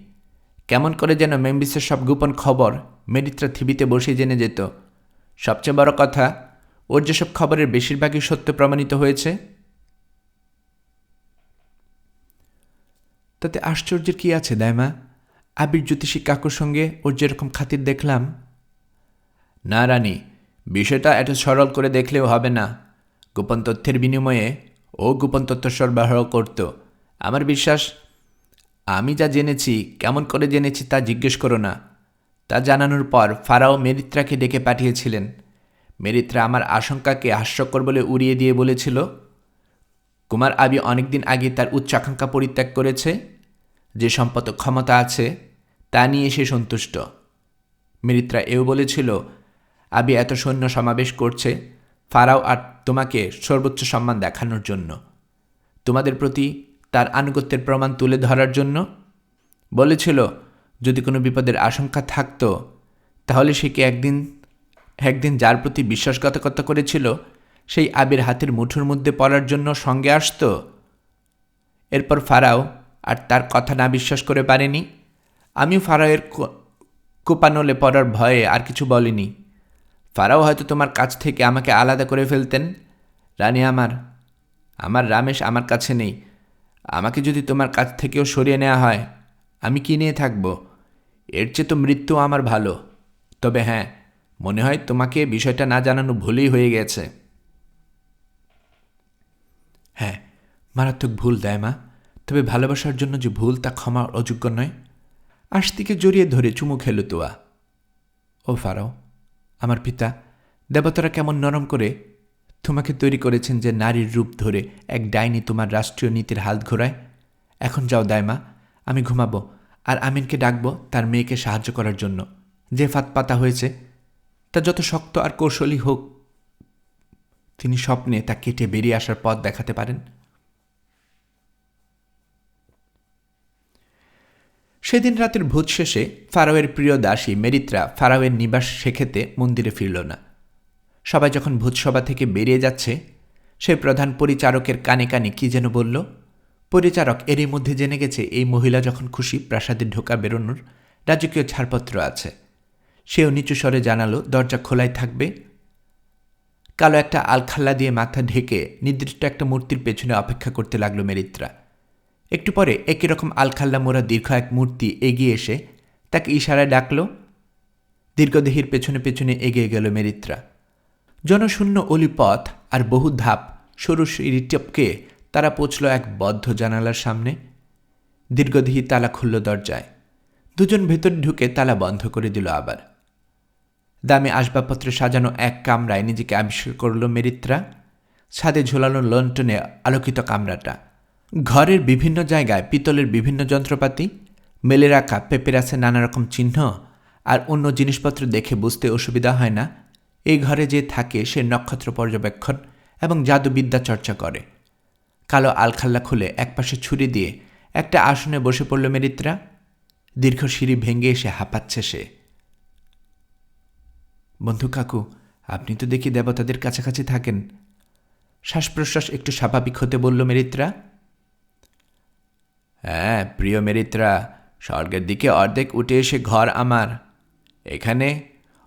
A: কেমন করে যেন মেম্বিসের সব গোপন খবর মেরিত্রা থিবিতে বসে জেনে যেত। সবচেয়ে বড় কথা, ওর যেসব খবরের বেশিরভাগই সত্য প্রমাণিত হয়েছে। তাতে আশ্চর্যের কি আছে দাইমা? আবির জ্যোতিষী কাকুর সঙ্গে ওর যেরকম খাতির দেখলাম। না রানী, বিষয়টা এত সরল করে দেখলেও হবে না। গোপন তথ্যের বিনিময়ে ও গোপন তথ্য সরবরাহ করত। আমার বিশ্বাস, আমি যা জেনেছি, কেমন করে জেনেছি তা জিজ্ঞেস করো না। তা জানানোর পর ফারাও মেরিত্রাকে ডেকে পাঠিয়েছিলেন। মেরিত্রা আমার আশঙ্কাকে হাস্যকর বলে উড়িয়ে দিয়ে বলেছিল কুমার আবি অনেকদিন আগে তার উচ্চাকাঙ্ক্ষা পরিত্যাগ করেছে। যে সম্পদ ক্ষমতা আছে তা নিয়ে সে সন্তুষ্ট। মেরিত্রা এও বলেছিল আবি এত সৈন্য সমাবেশ করছে ফারাও আর তোমাকে সর্বোচ্চ সম্মান দেখানোর জন্য, তোমাদের প্রতি তার আনুগত্যের প্রমাণ তুলে ধরার জন্য। বলেছিল যদি কোনো বিপদের আশঙ্কা থাকত তাহলে সে কি একদিন যার প্রতি বিশ্বাসঘাতকতা করেছিল সেই আবির হাতের মুঠোর মধ্যে পড়ার জন্য সঙ্গে আসত। এরপর ফারাও আর তার কথা না বিশ্বাস করে পারেনি। আমিও ফারাওয়ের কোপানলে পড়ার ভয়ে আর কিছু বলিনি। ফারাও হয়তো তোমার কাছ থেকে আমাকে আলাদা করে ফেলতেন। রানী, আমার রামেশ আমার কাছে নেই। আমাকে যদি তোমার কাছ থেকেও সরিয়ে নেওয়া হয়, আমি কি নিয়ে থাকব? এর চেয়ে তো মৃত্যু আমার ভালো। তবে হ্যাঁ, মনে হয় তোমাকে বিষয়টা না জানানো ভুলই হয়ে গেছে। হ্যাঁ, মারাত্মক ভুল দাইমা। তবে ভালোবাসার জন্য যে ভুল তা ক্ষমার অযোগ্য নয়। আশতিকে জড়িয়ে ধরে চুমু খেল তোয়া। ও ফারাও, আমার পিতা, দেবতারা কেমন নরম করে তোমাকে তৈরি করেছেন যে নারীর রূপ ধরে এক ডাইনি তোমার রাষ্ট্রীয় নীতির হাত ঘোরায়। এখন যাও দাইমা, আমি ঘুমাবো, আর আমিনকে ডাকবো তার মেয়েকে সাহায্য করার জন্য। যে ফাঁদ পাতা হয়েছে তা যত শক্ত আর কৌশলী হোক, তিনি স্বপ্নে তা কেটে বেরিয়ে আসার পথ দেখাতে পারেন। সেদিন রাতের ভোজ শেষে ফারাওয়ের প্রিয় দাসী মেরিত্রা ফারাওয়ের নিবাস শেখেতে মন্দিরে ফিরল না। সবাই যখন ভোজসভা থেকে বেরিয়ে যাচ্ছে, সেই প্রধান পরিচারকের কানে কানে কি যেন বলল। পরিচারক এরই মধ্যে জেনে গেছে এই মহিলা যখন খুশি প্রাসাদে ঢোকা বেরোনোর রাজকীয় ছাড়পত্র আছে। সেও নিচু স্বরে জানালো দরজা খোলাই থাকবে। কালো একটা আলখাল্লা দিয়ে মাথা ঢেকে নির্দিষ্ট একটা মূর্তির পেছনে অপেক্ষা করতে লাগলো মেরিত্রা। একটু পরে একই রকম আলখাল্লা মোড়া দীর্ঘ এক মূর্তি এগিয়ে এসে তাকে ইশারায় ডাকল। দীর্ঘদেহীর পেছনে পেছনে এগিয়ে গেল মেরিত্রা। জনশূন্য অলি পথ আর বহু ধাপ সরু সিঁড়ি টপকে তারা পৌঁছল এক বদ্ধ জানালার সামনে। দীর্ঘদেহী তালা খুলল দরজায়। দুজন ভেতরে ঢুকে তালা বন্ধ করে দিল আবার। দামি আসবাবপত্রে সাজানো এক কামরায় নিজেকে আবিষ্কার করল মেরিত্রা। ছাদে ঝোলানো লন্ঠনে আলোকিত কামরাটা। ঘরের বিভিন্ন জায়গায় পিতলের বিভিন্ন যন্ত্রপাতি, মেলে রাখা পেপেরাসে নানা রকম চিহ্ন আর অন্য জিনিসপত্র দেখে বুঝতে অসুবিধা হয় না এই ঘরে যে থাকে সে নক্ষত্র পর্যবেক্ষণ এবং জাদুবিদ্যা চর্চা করে। কালো আলখাল্লা খুলে একপাশে ছুরি দিয়ে একটা আসনে বসে পড়ল মেরিত্রা। দীর্ঘ সিঁড়ি ভেঙে এসে হাঁপাচ্ছে সে। বন্ধু কাকু, আপনি তো দেখি দেবতাদের কাছাকাছি থাকেন। শ্বাস প্রশ্বাস একটু স্বাভাবিক হতে বলল মেরিত্রা। হ্যাঁ প্রিয় মেরিত্রা, স্বর্গের দিকে অর্ধেক উঠে এসে ঘর আমার। এখানে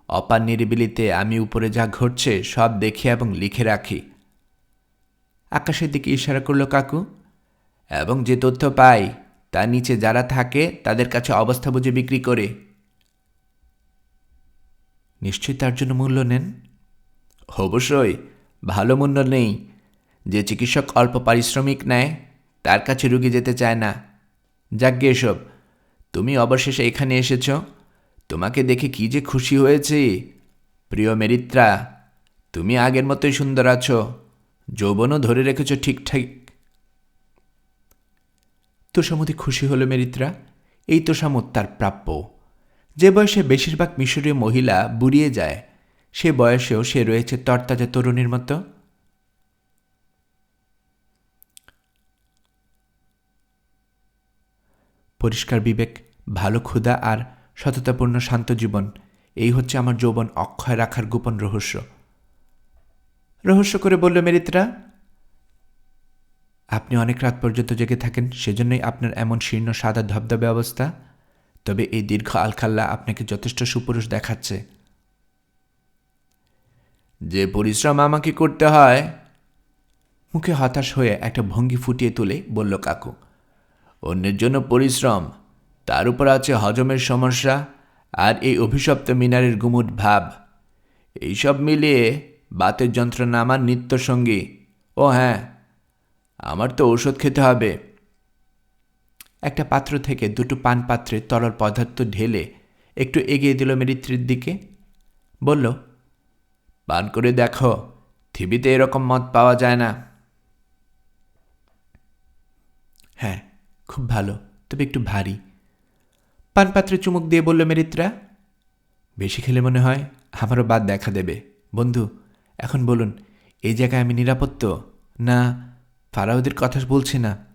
A: অপার নিরিবিলিতে আমি উপরে যা ঘটছে সব দেখি এবং লিখে রাখি। আকাশের দিকে ইশারা করল কাকু। এবং যে তথ্য পাই তা নিচে যারা থাকে তাদের কাছে অবস্থা বুঝে বিক্রি করে। নিশ্চয়ই তার জন্য মূল্য নেন? অবশ্যই, ভালো মূল্য নেই। যে চিকিৎসক অল্প পারিশ্রমিক নেয় তার কাছে রুগী যেতে চায় না। যাজ্ঞে এসব, তুমি অবশেষে এখানে এসেছ। তোমাকে দেখে কি যে খুশি হয়েছি। প্রিয় মেরিত্রা, তুমি আগের মতোই সুন্দর আছো, যৌবনও ধরে রেখেছ ঠিকঠাক। তোষামতি খুশি হল মেরিত্রা। এই তোষামত তার প্রাপ্য। যে বয়সে বেশিরভাগ মিশরীয় মহিলা বুড়িয়ে যায়, সে বয়সেও সে রয়েছে তরতাজা তরুণীর মতো। পরিষ্কার বিবেক, ভালো ক্ষুধা আর সততাপূর্ণ শান্ত জীবন, এই হচ্ছে আমার যৌবন অক্ষয় রাখার গোপন রহস্য। রহস্য করে বলল মেরিত্রা। আপনি অনেক রাত পর্যন্ত জেগে থাকেন, সেজন্যই আপনার এমন শীর্ণ সাদা ধবধবে অবস্থা। তবে এই দীর্ঘ আলখাল্লা আপনাকে যথেষ্ট সুপুরুষ দেখাচ্ছে। যে পরিশ্রম আমাকে করতে হয়, মুখে হতাশ হয়ে একটা ভঙ্গি ফুটিয়ে তুলে বলল কাকু। অন্যের জন্য পরিশ্রম, তার উপর আছে হজমের সমস্যা আর এই অভিশপ্ত মিনারের গুমুট ভাব। এইসব মিলিয়ে বাতের যন্ত্রণা আমার নিত্যসঙ্গী। ও হ্যাঁ, আমার তো ঔষধ খেতে হবে। একটা পাত্র থেকে দুটো পান পাত্রে তরল পদার্থ ঢেলে একটু এগিয়ে দিল মেরিত্রির দিকে। বলল, পান করে দেখো, থিবিতে এরকম মদ পাওয়া যায় না। হ্যাঁ, খুব ভালো, তবে একটু ভারী। পানপাত্রে চুমুক দিয়ে বলল মেরিত্রা। বেশি খেলে মনে হয় আমারও বাদ দেখা দেবে। বন্ধু, এখন বলুন, এই জায়গায় আমি নিরাপদ তো? না, ফারাওদের কথা বলছি না।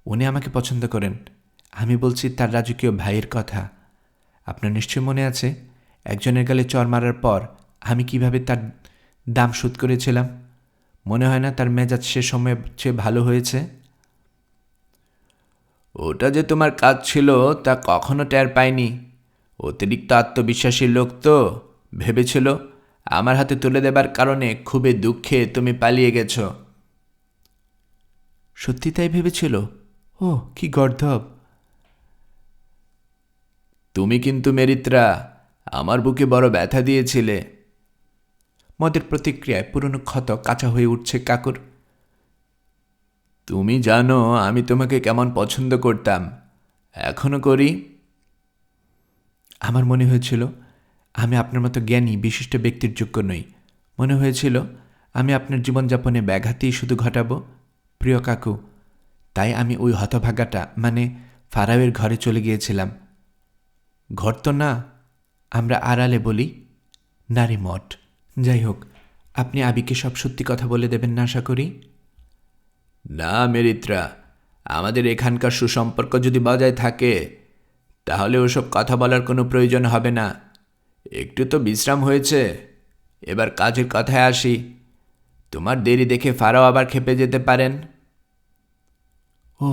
A: উনি আমাকে পছন্দ করেন। আমি বলছি তার রাজকীয় ভাইয়ের কথা। আপনার নিশ্চয় মনে আছে একজনের গালে চর মারার পর আমি কিভাবে তার দাম শোধ করেছিলাম? মনে হয় না তার মেজাজ সে সময় চেয়ে ভালো হয়েছে? ওটা যে তোমার কাজ ছিল তা কখনো টের পাইনি। অতিরিক্ত আত্মবিশ্বাসী লোক তো, ভেবেছিল আমার হাতে তুলে দেবার কারণে খুবই দুঃখে তুমি পালিয়ে গেছ। সত্যি তাই ভেবেছিল? ও কি গর্ধব! তুমি কিন্তু মেরিত্রা আমার বুকে বড় ব্যথা দিয়েছিলে। মদের প্রতিক্রিয়ায় পুরনো ক্ষত কাঁচা হয়ে উঠছে কাকুর। তুমি জানো আমি তোমাকে কেমন পছন্দ করতাম, এখনো করি। আমার মনে হয়েছিল আমি আপনার মতো জ্ঞানী বিশিষ্ট ব্যক্তির যোগ্য নই। মনে হয়েছিল আমি আপনার জীবনযাপনে ব্যাঘাতই শুধু ঘটাবো, প্রিয় কাকু। তাই আমি ওই হতভাগাটা মানে ফারাওয়ের ঘরে চলে গিয়েছিলাম। ঘর তো না, আমরা আড়ালে বলি নারী মঠ। যাই হোক, আপনি আবিকে সব সত্যি কথা বলে দেবেন না আশা করি? না মেরিত্রা, আমাদের এখানকার সুসম্পর্ক যদি বজায় থাকে তাহলে ওসব কথা বলার কোনো প্রয়োজন হবে না। একটু তো বিশ্রাম হয়েছে, এবার কাজের কথায় আসি। তোমার দেরি দেখে ফারাও আবার খেপে যেতে পারেন। ও,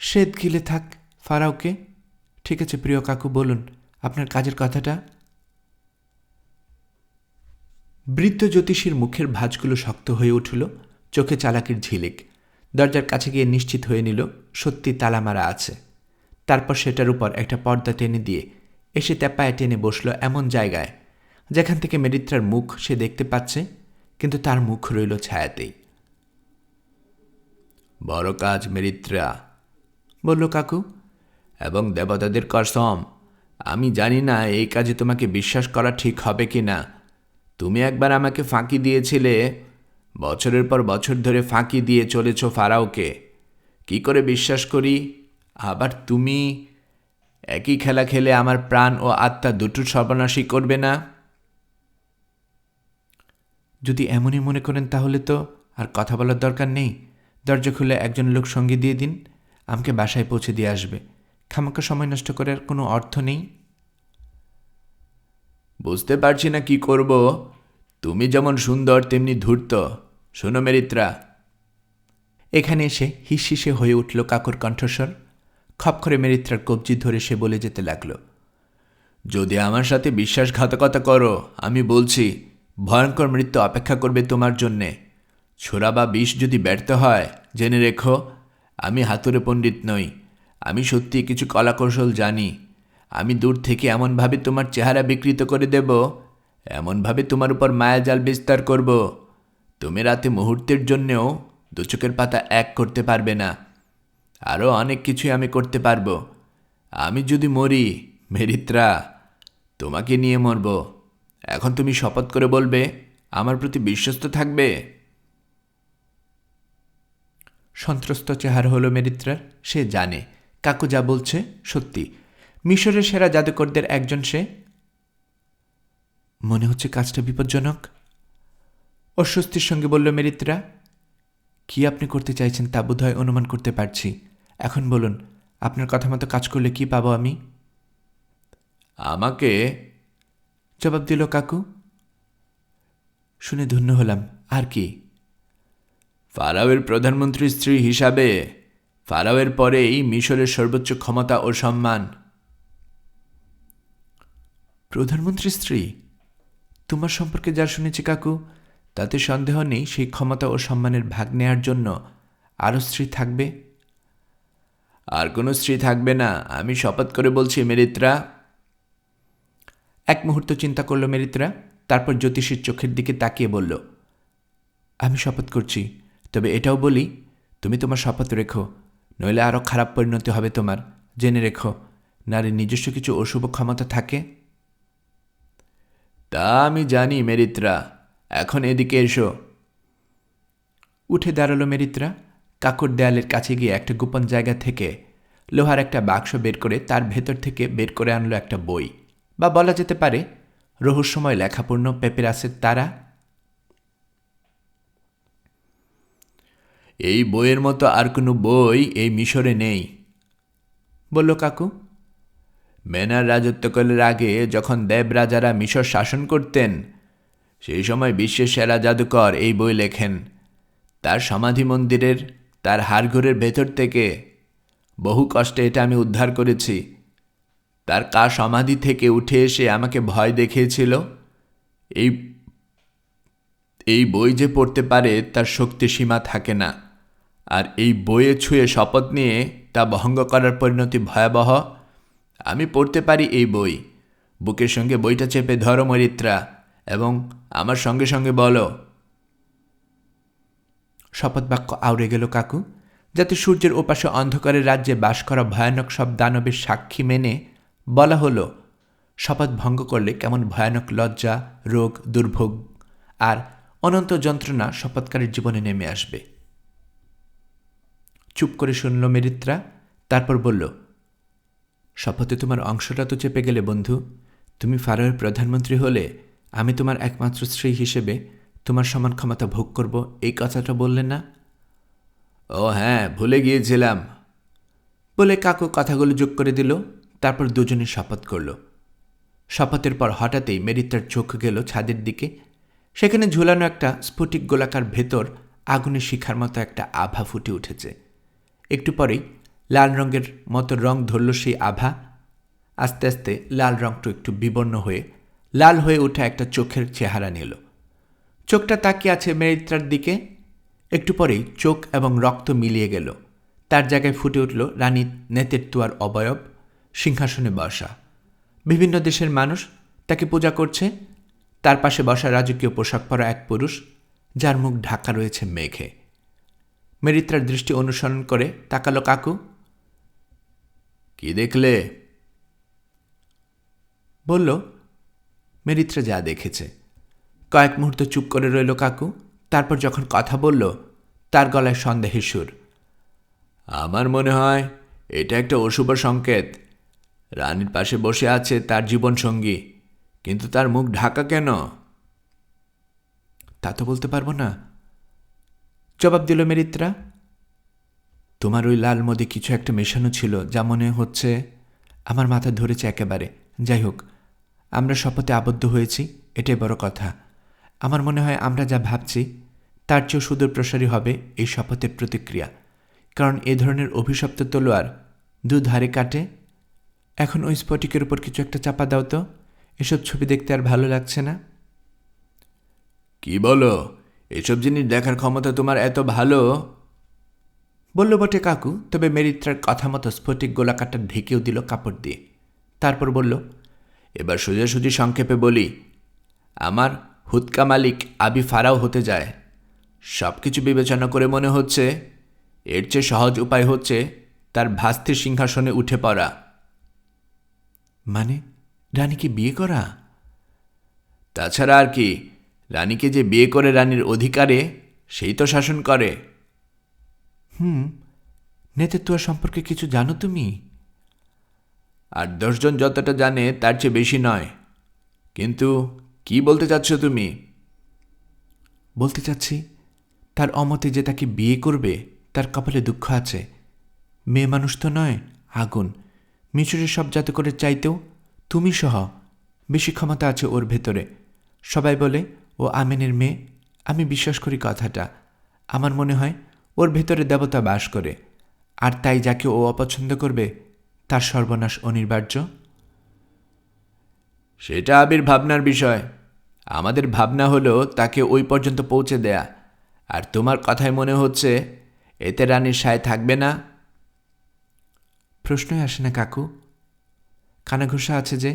A: শ্বেত গিলে থাক ফারাওকে। ঠিক আছে প্রিয় কাকু, বলুন আপনার কাজের কথাটা। বৃদ্ধ জ্যোতিষীর মুখের ভাঁজগুলো শক্ত হয়ে উঠল, চোখে চালাকির ঝিলিক। দরজার কাছে গিয়ে নিশ্চিত হয়ে নিল সত্যি তালা মারা আছে। তারপর সেটার উপর একটা পর্দা টেনে দিয়ে এসে ট্যাপায় টেনে বসল এমন জায়গায় যেখান থেকে মেরিত্রার মুখ সে দেখতে পাচ্ছে, কিন্তু তার মুখ রইল ছায়াতেই। বড় কাজ মেরিত্রা, বলল কাকু, এবং দেবতাদের কসম আমি জানি না এই কাজে তোমাকে বিশ্বাস করা ঠিক হবে কি না। তুমি একবার আমাকে ফাঁকি দিয়েছিলে, বছরের পর বছর ধরে ফাঁকি দিয়ে চলেছ ফারাওকে। কি করে বিশ্বাস করি? আবার তুমি একই খেলা খেলে আমার প্রাণ ও আত্মা দুটোর সর্বনাশই করবে না? যদি এমনই মনে করেন তাহলে তো আর কথা বলার দরকার নেই। দরজা খুলে একজন লোক সঙ্গে দিয়ে দিন, আমাকে বাসায় পৌঁছে দিয়ে আসবে। খামাকা সময় নষ্ট করার কোনো অর্থ নেই। বুঝতে পারছি না কি করব। তুমি যেমন সুন্দর তেমনি ধূর্ত। শোনো মেরিত্রা। এখানে এসে হিসহিসে হয়ে উঠল কাকুর কণ্ঠস্বর। খপ করে মেরিত্রার কবজি ধরে সে বলে যেতে লাগল, যদি আমার সাথে বিশ্বাসঘাতকতা করো আমি বলছি ভয়ঙ্কর মৃত্যু অপেক্ষা করবে তোমার জন্যে। ছোড়া বা বিষ যদি ব্যর্থ হয় জেনে রেখো আমি হাতুড়ে পণ্ডিত নই। আমি সত্যি কিছু কলাকৌশল জানি। আমি দূর থেকে এমনভাবে তোমার চেহারা বিকৃত করে দেব, এমনভাবে তোমার উপর মায়াজাল বিস্তার করব, তুমি রাতে মুহূর্তের জন্যেও দু চোখের পাতা এক করতে পারবে না। আরও অনেক কিছুই আমি করতে পারবো। আমি যদি মরি মেরিত্রা, তোমাকে নিয়ে মরব। এখন তুমি শপথ করে বলবে আমার প্রতি বিশ্বস্ত থাকবে। সন্ত্রস্ত চেহারা হলো মেরিত্রার। সে জানে কাকু যা বলছে সত্যি। মিশরের সেরা জাদুকরদের একজন সে। মনে হচ্ছে কাজটা বিপজ্জনক, অস্বস্তির সঙ্গে বলল মেরিত্রা। কি আপনি করতে চাইছেন তা বোধহয় অনুমান করতে পারছি। এখন বলুন, আপনার কথা মতো কাজ করলে কি পাবো আমি? আমাকে, জবাব দিল কাকু। শুনে ধন্য হলাম। আর কি? ফারাওয়ের প্রধানমন্ত্রীর স্ত্রী হিসাবে ফারাওয়ের পরেই মিশরের সর্বোচ্চ ক্ষমতা ও সম্মান। প্রধানমন্ত্রীর স্ত্রী? তোমার সম্পর্কে যা শুনেছি কাকু, তাতে সন্দেহ নেই সেই ক্ষমতা ও সম্মানের ভাগ নেয়ার জন্য আরও স্ত্রী থাকবে। আর কোনো স্ত্রী থাকবে না, আমি শপথ করে বলছি মেরিত্রা। এক মুহূর্ত চিন্তা করল মেরিত্রা, তারপর জ্যোতিষীর চোখের দিকে তাকিয়ে বলল, আমি শপথ করছি। তবে এটাও বলি, তুমি তোমার শপথ রেখো, নইলে আরও খারাপ পরিণতি হবে তোমার। জেনে রেখো, নারীর নিজস্ব কিছু অশুভ ক্ষমতা থাকে। তা আমি জানি মেরিত্রা, এখন এদিকে এসো। উঠে দাঁড়ালো মেরিত্রা। কাকুর দেয়ালের কাছে গিয়ে একটা গোপন জায়গা থেকে লোহার একটা বাক্স বের করে তার ভেতর থেকে বের করে আনলো একটা বই, বা বলা যেতে পারে রহস্যময় লেখাপূর্ণ পেপেরাসের তারা। এই বইয়ের মতো আর কোনো বই এই মিশরে নেই, বলল কাকু। মেনার রাজত্বকালের আগে যখন দেবরাজারা মিশর শাসন করতেন, সেই সময় বিশ্বের সেরা জাদুকর এই বই লেখেন। তার সমাধি মন্দিরের তার হাড়গোড়ের ভেতর থেকে বহু কষ্টে এটা আমি উদ্ধার করেছি। তার সমাধি থেকে উঠে এসে আমাকে ভয় দেখিয়েছিল। এই বই যে পড়তে পারে তার শক্তি সীমা থাকে না, আর এই বইয়ে ছুঁয়ে শপথ নিয়ে তা ভঙ্গ করার পরিণতি ভয়াবহ। আমি পড়তে পারি এই বই। বুকের সঙ্গে বইটা চেপে ধরো মরিত্রা, এবং আমার সঙ্গে সঙ্গে বলো। শপথ বাক্য আউড়ে গেল কাকু, যাতে সূর্যের ওপাশে অন্ধকারের রাজ্যে বাস করা ভয়ানক সব দানবের সাক্ষী মেনে বলা হলো, শপথ ভঙ্গ করলে কেমন ভয়ানক লজ্জা, রোগ, দুর্ভোগ আর অনন্ত যন্ত্রণা শপথকারীর জীবনে নেমে আসবে। চুপ করে শুনল মেরিত্রা, তারপর বলল, শপথে তোমার অংশটা তো চেপে গেলে বন্ধু। তুমি ফারাওয়ের প্রধানমন্ত্রী হলে আমি তোমার একমাত্র স্ত্রী হিসেবে তোমার সমান ক্ষমতা ভোগ করব, এই কথাটা বললে না? ও হ্যাঁ, ভুলে গিয়েছিলাম, বলে কাকু কথাগুলো যোগ করে দিল। তারপর দুজনে শপথ করল। শপথের পর হঠাৎই মেরিত্রার চোখ গেল ছাদের দিকে। সেখানে ঝুলানো একটা স্ফটিক গোলাকার ভেতর আগুনের শিখার মতো একটা আভা ফুটে উঠেছে। একটু পরেই লাল রঙের মতো রং ধরল সেই আভা। আস্তে আস্তে লাল রংটা একটু বিবর্ণ হয়ে লাল হয়ে ওঠা একটা চোখের চেহারা নিল। চোখটা তাকিয়ে আছে মেরিত্রার দিকে। একটু পরেই চোখ এবং রক্ত মিলিয়ে গেল। তার জায়গায় ফুটে উঠল রানী নেতেরতুয়ার অবয়ব, সিংহাসনে বসা। বিভিন্ন দেশের মানুষ তাকে পূজা করছে। তার পাশে বসা রাজকীয় পোশাক পরা এক পুরুষ, যার মুখ ঢাকা রয়েছে মেঘে। মেরিত্রার দৃষ্টি অনুসরণ করে তাকালো কাকু। কি দেখলে? বলল মেরিত্রা যা দেখেছে। কয়েক মুহূর্ত চুপ করে রইল কাকু। তারপর যখন কথা বলল, তার গলায় সন্দেহের সুর। আমার মনে হয় এটা একটা অশুভ সংকেত। রানীর পাশে বসে আছে তার জীবনসঙ্গী, কিন্তু তার মুখ ঢাকা কেন? তা তো বলতে পারবো না, জবাব দিল মেরিত্রা। তোমার ওই লাল মধ্যে কিছু একটা মেশানো ছিল, যা মনে হচ্ছে আমার মাথা ধরেছে একেবারে। যাই হোক, আমরা শপথে আবদ্ধ হয়েছি, এটাই বড় কথা। আমার মনে হয় আমরা যা ভাবছি তার চেয়েও সুদূর প্রসারী হবে এই শপথের প্রতিক্রিয়া। কারণ এ ধরনের অভিশপ্ত তলোয়ার দুধারে কাটে। এখন ওই স্ফটিকের উপর কিছু একটা চাপা দাও তো, এসব ছবি দেখতে আর ভালো লাগছে না। কি বলো? এসব জিনিস দেখার ক্ষমতা তোমার এত ভালো? বলল বটে কাকু, তবে মেরিত্রার কথা মতো স্ফটিক গোলাকারটা ঢেকেও দিল কাপড় দিয়ে। তারপর বলল, এবার সোজাসুজি সংক্ষেপে বলি, আমার হুদকা মালিক আবি ফারাও হতে যায়। সব কিছু বিবেচনা করে মনে হচ্ছে এর চেয়ে সহজ উপায় হচ্ছে তার ভাস্তির সিংহাসনে উঠে পড়া। মানে রানীকে বিয়ে করা? তাছাড়া আর কি, রানীকে যে বিয়ে করে রানীর অধিকারে সেই তো শাসন করে। নেতৃত্ব সম্পর্কে কিছু জানো তুমি? 8-10 জন যতটা জানে তার চেয়ে বেশি নয়। কিন্তু কি বলতে চাচ্ছ তুমি? বলতে চাচ্ছি, তার অমতে যে তাকে বিয়ে করবে তার কপালে দুঃখ আছে। মেয়ে মানুষ তো নয়, আগুন। মিশরের সব জাতকরের চাইতেও তুমি সহ বেশি ক্ষমতা আছে ওর ভেতরে। সবাই বলে ও আমেনের মেয়ে। আমি বিশ্বাস করি কথাটা। আমার মনে হয় ওর ভেতরে দেবতা বাস করে, আর তাই যাকে ও অপছন্দ করবে তার সর্বনাশ অনিবার্য। সেটা আবির ভাবনার বিষয়। আমাদের ভাবনা হলো তাকে ওই পর্যন্ত পৌঁছে দেয়া। আর তোমার কথায় মনে হচ্ছে এতে রানীর সায় থাকবে না। প্রশ্নই আসে না কাকু। কানাঘুষা আছে যে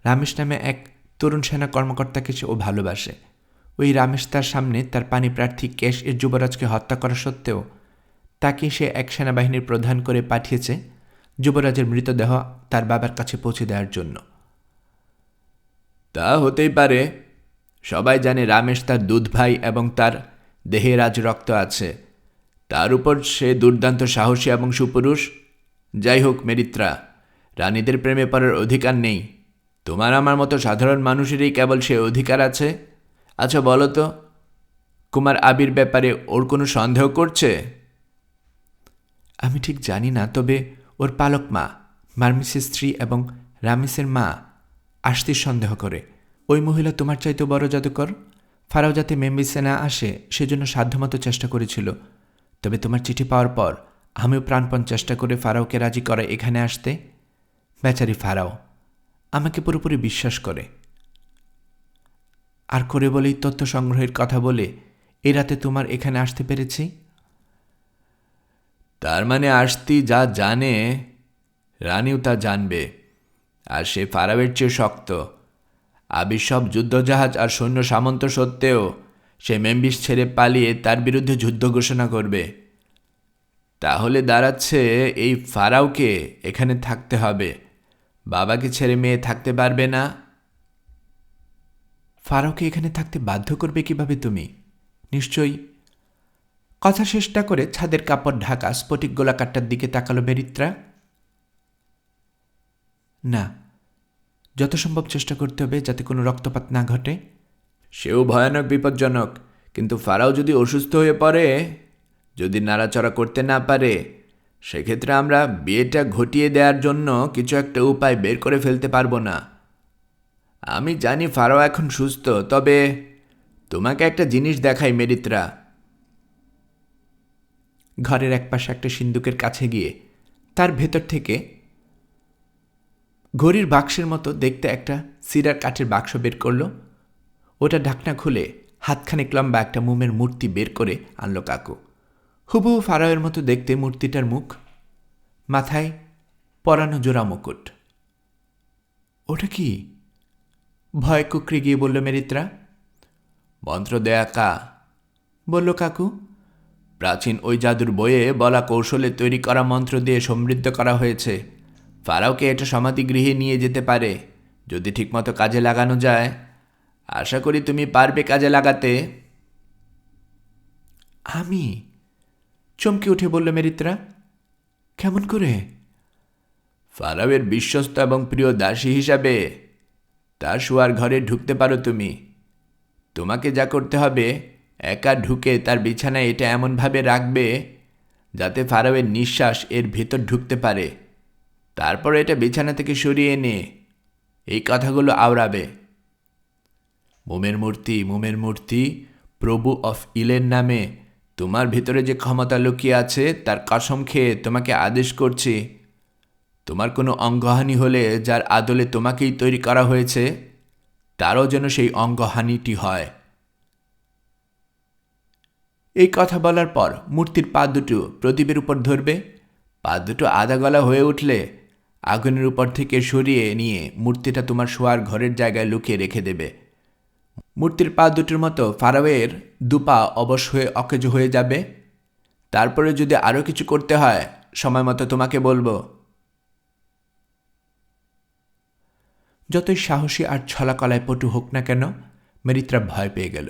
A: রামেশ নামে এক তরুণ সেনা কর্মকর্তাকে সে ও ভালোবাসে। ওই রামেশ তার সামনে তার পানিপ্রার্থী কেশ এর যুবরাজকে হত্যা করা সত্ত্বেও তাকে সে এক সেনাবাহিনীর প্রধান করে পাঠিয়েছে যুবরাজের মৃতদেহ তার বাবার কাছে পৌঁছে দেওয়ার জন্য। তা হতেই পারে। সবাই জানে রামেশ তার দুধ ভাই এবং তার দেহে রাজ রক্ত আছে। তার উপর সে দুর্দান্ত সাহসী এবং সুপুরুষ। যাই হোক মেরিত্রা, রানীদের প্রেমে পড়ার অধিকার নেই। তোমার আমার মতো সাধারণ মানুষেরই কেবল সে অধিকার আছে। আচ্ছা বলো তো, কুমার আবির ব্যাপারে ওর কোনো সন্দেহ করছে? আমি ঠিক জানি না, তবে ওর পালক মা, মার্মিসের স্ত্রী এবং রামিসের মা আসতির সন্দেহ করে। ওই মহিলা তোমার চাইতেও বড় জাদুকর। ফারাও যাতে মেম্বিসে না আসে সেজন্য সাধ্যমতো চেষ্টা করেছিল। তবে তোমার চিঠি পাওয়ার পর আমিও প্রাণপণ চেষ্টা করে ফারাওকে রাজি করাই এখানে আসতে। বেচারি ফারাও আমাকে পুরোপুরি বিশ্বাস করে। আর করে বলেই তথ্য সংগ্রহের কথা বলে এই রাতে তোমার এখানে আসতে পেরেছি। তার মানে আসতি যা জানে রানীও তা জানবে। আর সে ফারাওয়ের চেয়ে শক্ত। আবির সব যুদ্ধজাহাজ আর সৈন্য সামন্ত সত্ত্বেও সে মেম্বিস ছেড়ে পালিয়ে তার বিরুদ্ধে যুদ্ধ ঘোষণা করবে। তাহলে দাঁড়াচ্ছে এই ফারাওকে এখানে থাকতে হবে। বাবাকে ছেড়ে মেয়ে থাকতে পারবে না। ফারাওকে এখানে থাকতে বাধ্য করবে কিভাবে তুমি? নিশ্চয়ই। কথা শেষটা করে ছাদের কাপড় ঢাকা স্ফটিক গোলাকারটার দিকে তাকালো মেরিত্রা। না, যত সম্ভব চেষ্টা করতে হবে যাতে কোনো রক্তপাত না ঘটে। সেও ভয়ানক বিপজ্জনক, কিন্তু ফারাও যদি অসুস্থ হয়ে পড়ে, যদি নাড়াচড়া করতে না পারে, সেক্ষেত্রে আমরা বিয়েটা ঘটিয়ে দেওয়ার জন্য কিছু একটা উপায় বের করে ফেলতে পারবো না। আমি জানি ফারাও এখন সুস্থ, তবে তোমাকে একটা জিনিস দেখাই মেরিত্রা। ঘরের একপাশে একটা সিন্দুকের কাছে গিয়ে তার ভেতর থেকে ঘড়ির বাক্সের মতো দেখতে একটা সিরার কাঠের বাক্স বের করল। ওটা ঢাকনা খুলে হাতখানেক লম্বা একটা মোমের মূর্তি বের করে আনলো কাকু। হুবহু ফারাওয়ের মতো দেখতে মূর্তিটার মুখ, মাথায় পরানো জোড়া মুকুট। ওটা কি? ভয় কুকড়ে গিয়ে বলল মেরিত্রা। মন্ত্র দেয়া কা, বলল কাকু। প্রাচীন ওই জাদুর বইয়ে বলা কৌশলে তৈরি করা মন্ত্র দিয়ে সমৃদ্ধ করা হয়েছে। ফারাওকে এটা সমাধিগৃহে নিয়ে যেতে পারে যদি ঠিকমতো কাজে লাগানো যায়। আশা করি তুমি পারবে কাজে লাগাতে। আমি? চমকে উঠে বলল মেরিত্রা। কেমন করে? ফারাওয়ের বিশ্বস্ত এবং প্রিয় দাসী হিসাবে তার শোয়ার ঘরে ঢুকতে পারো তুমি। তোমাকে যা করতে হবে, একা ঢুকে তার বিছানায় এটা এমনভাবে রাখবে যাতে ফারাওয়ের নিঃশ্বাস এর ভেতর ঢুকতে পারে। তারপর এটা বিছানা থেকে সরিয়ে এনে এই কথাগুলো আওড়াবে। মোমের মূর্তি, মোমের মূর্তি, প্রভু অফ ইলের নামে তোমার ভিতরে যে ক্ষমতা লুকিয়ে আছে তার কসম খেয়ে তোমাকে আদেশ করছি, তোমার কোনো অঙ্গহানি হলে যার আদলে তোমাকেই তৈরি করা হয়েছে তারও যেন সেই অঙ্গহানিটি হয়। এই কথা বলার পর মূর্তির পা দুটো প্রদীপের উপর ধরবে। পা দুটো আধা গলা হয়ে উঠলে আগুনের উপর থেকে সরিয়ে নিয়ে মূর্তিটা তোমার শোয়ার ঘরের জায়গায় লুকিয়ে রেখে দেবে। মূর্তির পা দুটোর মতো ফারাওয়ের দুপা অবশ হয়ে অকেজ হয়ে যাবে। তারপরে যদি আরও কিছু করতে হয় সময় মতো তোমাকে বলবো। যতই সাহসী আর ছলাকলায় পটু হোক না কেন, মেরিত্রা ভয় পেয়ে গেল।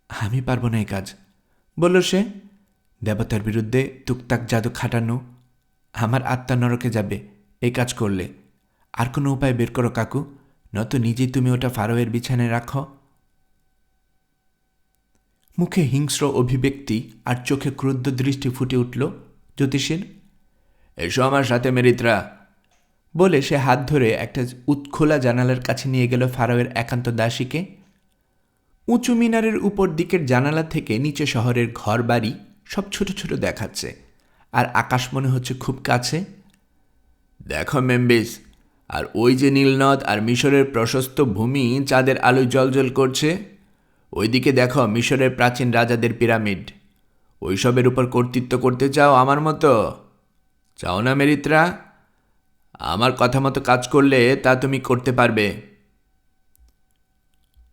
A: আমি পারবো না এই কাজ, বলল সে। দেবতার বিরুদ্ধে টুকটাক জাদু খাটানো, আমার আত্মা নরকে যাবে এই কাজ করলে। আর কোনো উপায় বের করো কাকু, নয়তো নিজেই তুমি ওটা ফারাওয়ের বিছানায় রাখো। মুখে হিংস্র অভিব্যক্তি আর চোখে ক্রুদ্ধ দৃষ্টি ফুটে উঠল জ্যোতিষীর। এসো আমার সাথে মেরিত্রা, বলে সে হাত ধরে একটা উৎখোলা জানালার কাছে নিয়ে গেল ফারাওয়ের একান্ত দাসীকে। উঁচু মিনারের উপর দিকের জানালা থেকে নিচে শহরের ঘর বাড়ি সব ছোট ছোট দেখাচ্ছে, আর আকাশ মনে হচ্ছে খুব কাছে। দেখো মেম্বিস, আর ওই যে নীলনদ আর মিশরের প্রশস্ত ভূমি চাঁদের আলোয় জ্বলজ্বল করছে, ওইদিকে দেখো মিশরের প্রাচীন রাজাদের পিরামিড। ওইসবের উপর কর্তৃত্ব করতে চাও আমার মতো? চাও না মেরিত্রা? আমার কথা মতো কাজ করলে তা তুমি করতে পারবে।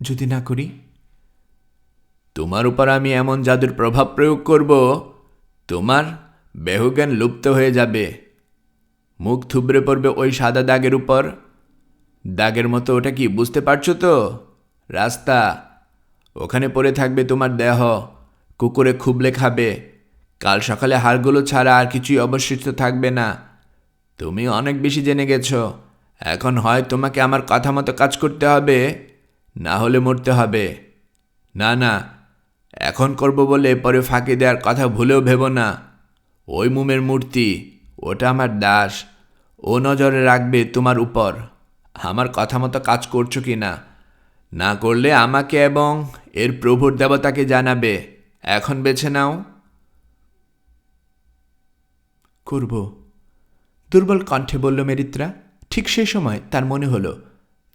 A: যদি না করি? তোমার উপর আমি এমন জাদুর প্রভাব প্রয়োগ করব, তোমার বেহুজ্ঞান লুপ্ত হয়ে যাবে। মুখ থুবড়ে পড়বে ওই সাদা দাগের উপর। দাগের মতো ওটা কি বুঝতে পারছো তো? রাস্তা। ওখানে পড়ে থাকবে তোমার দেহ, কুকুরে খুবলে খাবে। কাল সকালে হাড়গুলো ছাড়া আর কিছুই অবশিষ্ট থাকবে না। তুমি অনেক বেশি জেনে গেছো। এখন হয় তোমাকে আমার কথা মতো কাজ করতে হবে, না হলে মরতে হবে। না না, এখন করব বলে পরে ফাঁকি দেওয়ার কথা ভুলেও ভেবো না। ওই মোমের মূর্তি, ওটা আমার দাস। ও নজরে রাখবে তোমার উপর আমার কথা মতো কাজ করছো কি না। না করলে আমাকে এবং এর প্রভুর দেবতাকে জানাবে। এখন বেছে নাও। করব, দুর্বল কণ্ঠে বলল মেরিত্রা। ঠিক সেই সময় তার মনে হলো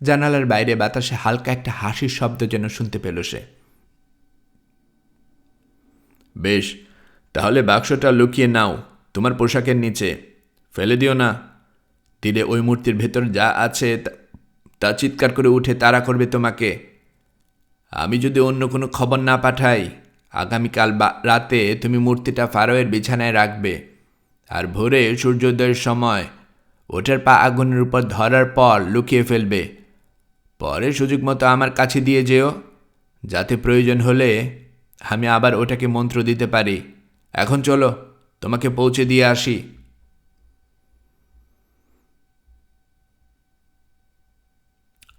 A: জানালার বাইরে বাতাসে হালকা একটা হাসির শব্দ যেন শুনতে পেল সে। বেশ, তাহলে বাক্সটা লুকিয়ে নাও তোমার পোশাকের নিচে, ফেলে দিও না। দিলে ওই মূর্তির ভেতর যা আছে তা চিৎকার করে উঠে তাড়া করবে তোমাকে। আমি যদি অন্য কোনো খবর না পাঠাই, আগামীকাল রাতে তুমি মূর্তিটা ফারাওয়ের বিছানায় রাখবে, আর ভোরে সূর্যোদয়ের সময় ওটার পা আগুনের উপর ধরার পর লুকিয়ে ফেলবে। পরে সুযোগ মতো আমার কাছে দিয়ে যেও, যাতে প্রয়োজন হলে আমি আবার ওটাকে মন্ত্র দিতে পারি। এখন চলো, তোমাকে পৌঁছে দিয়ে আসি।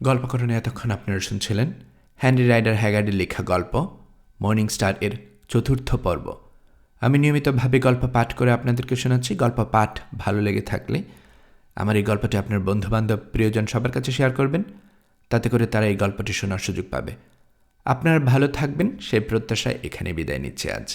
A: গল্পকরণে এতক্ষণ আপনারা শুনছিলেন হেনরি রাইডার হ্যাগার্ডের লেখা গল্প মর্নিং স্টার এর 4th পর্ব। আমি নিয়মিতভাবে গল্প পাঠ করে আপনাদেরকে শোনাচ্ছি। গল্প পাঠ ভালো লেগে থাকলে আমার এই গল্পটি আপনার বন্ধুবান্ধব প্রিয়জন সবার কাছে শেয়ার করবেন, তাতে করে তারা এই গল্পটি শোনার সুযোগ পাবে। আপনারা ভালো থাকবেন সেই প্রত্যাশায় এখানে বিদায় নিচ্ছি আজ।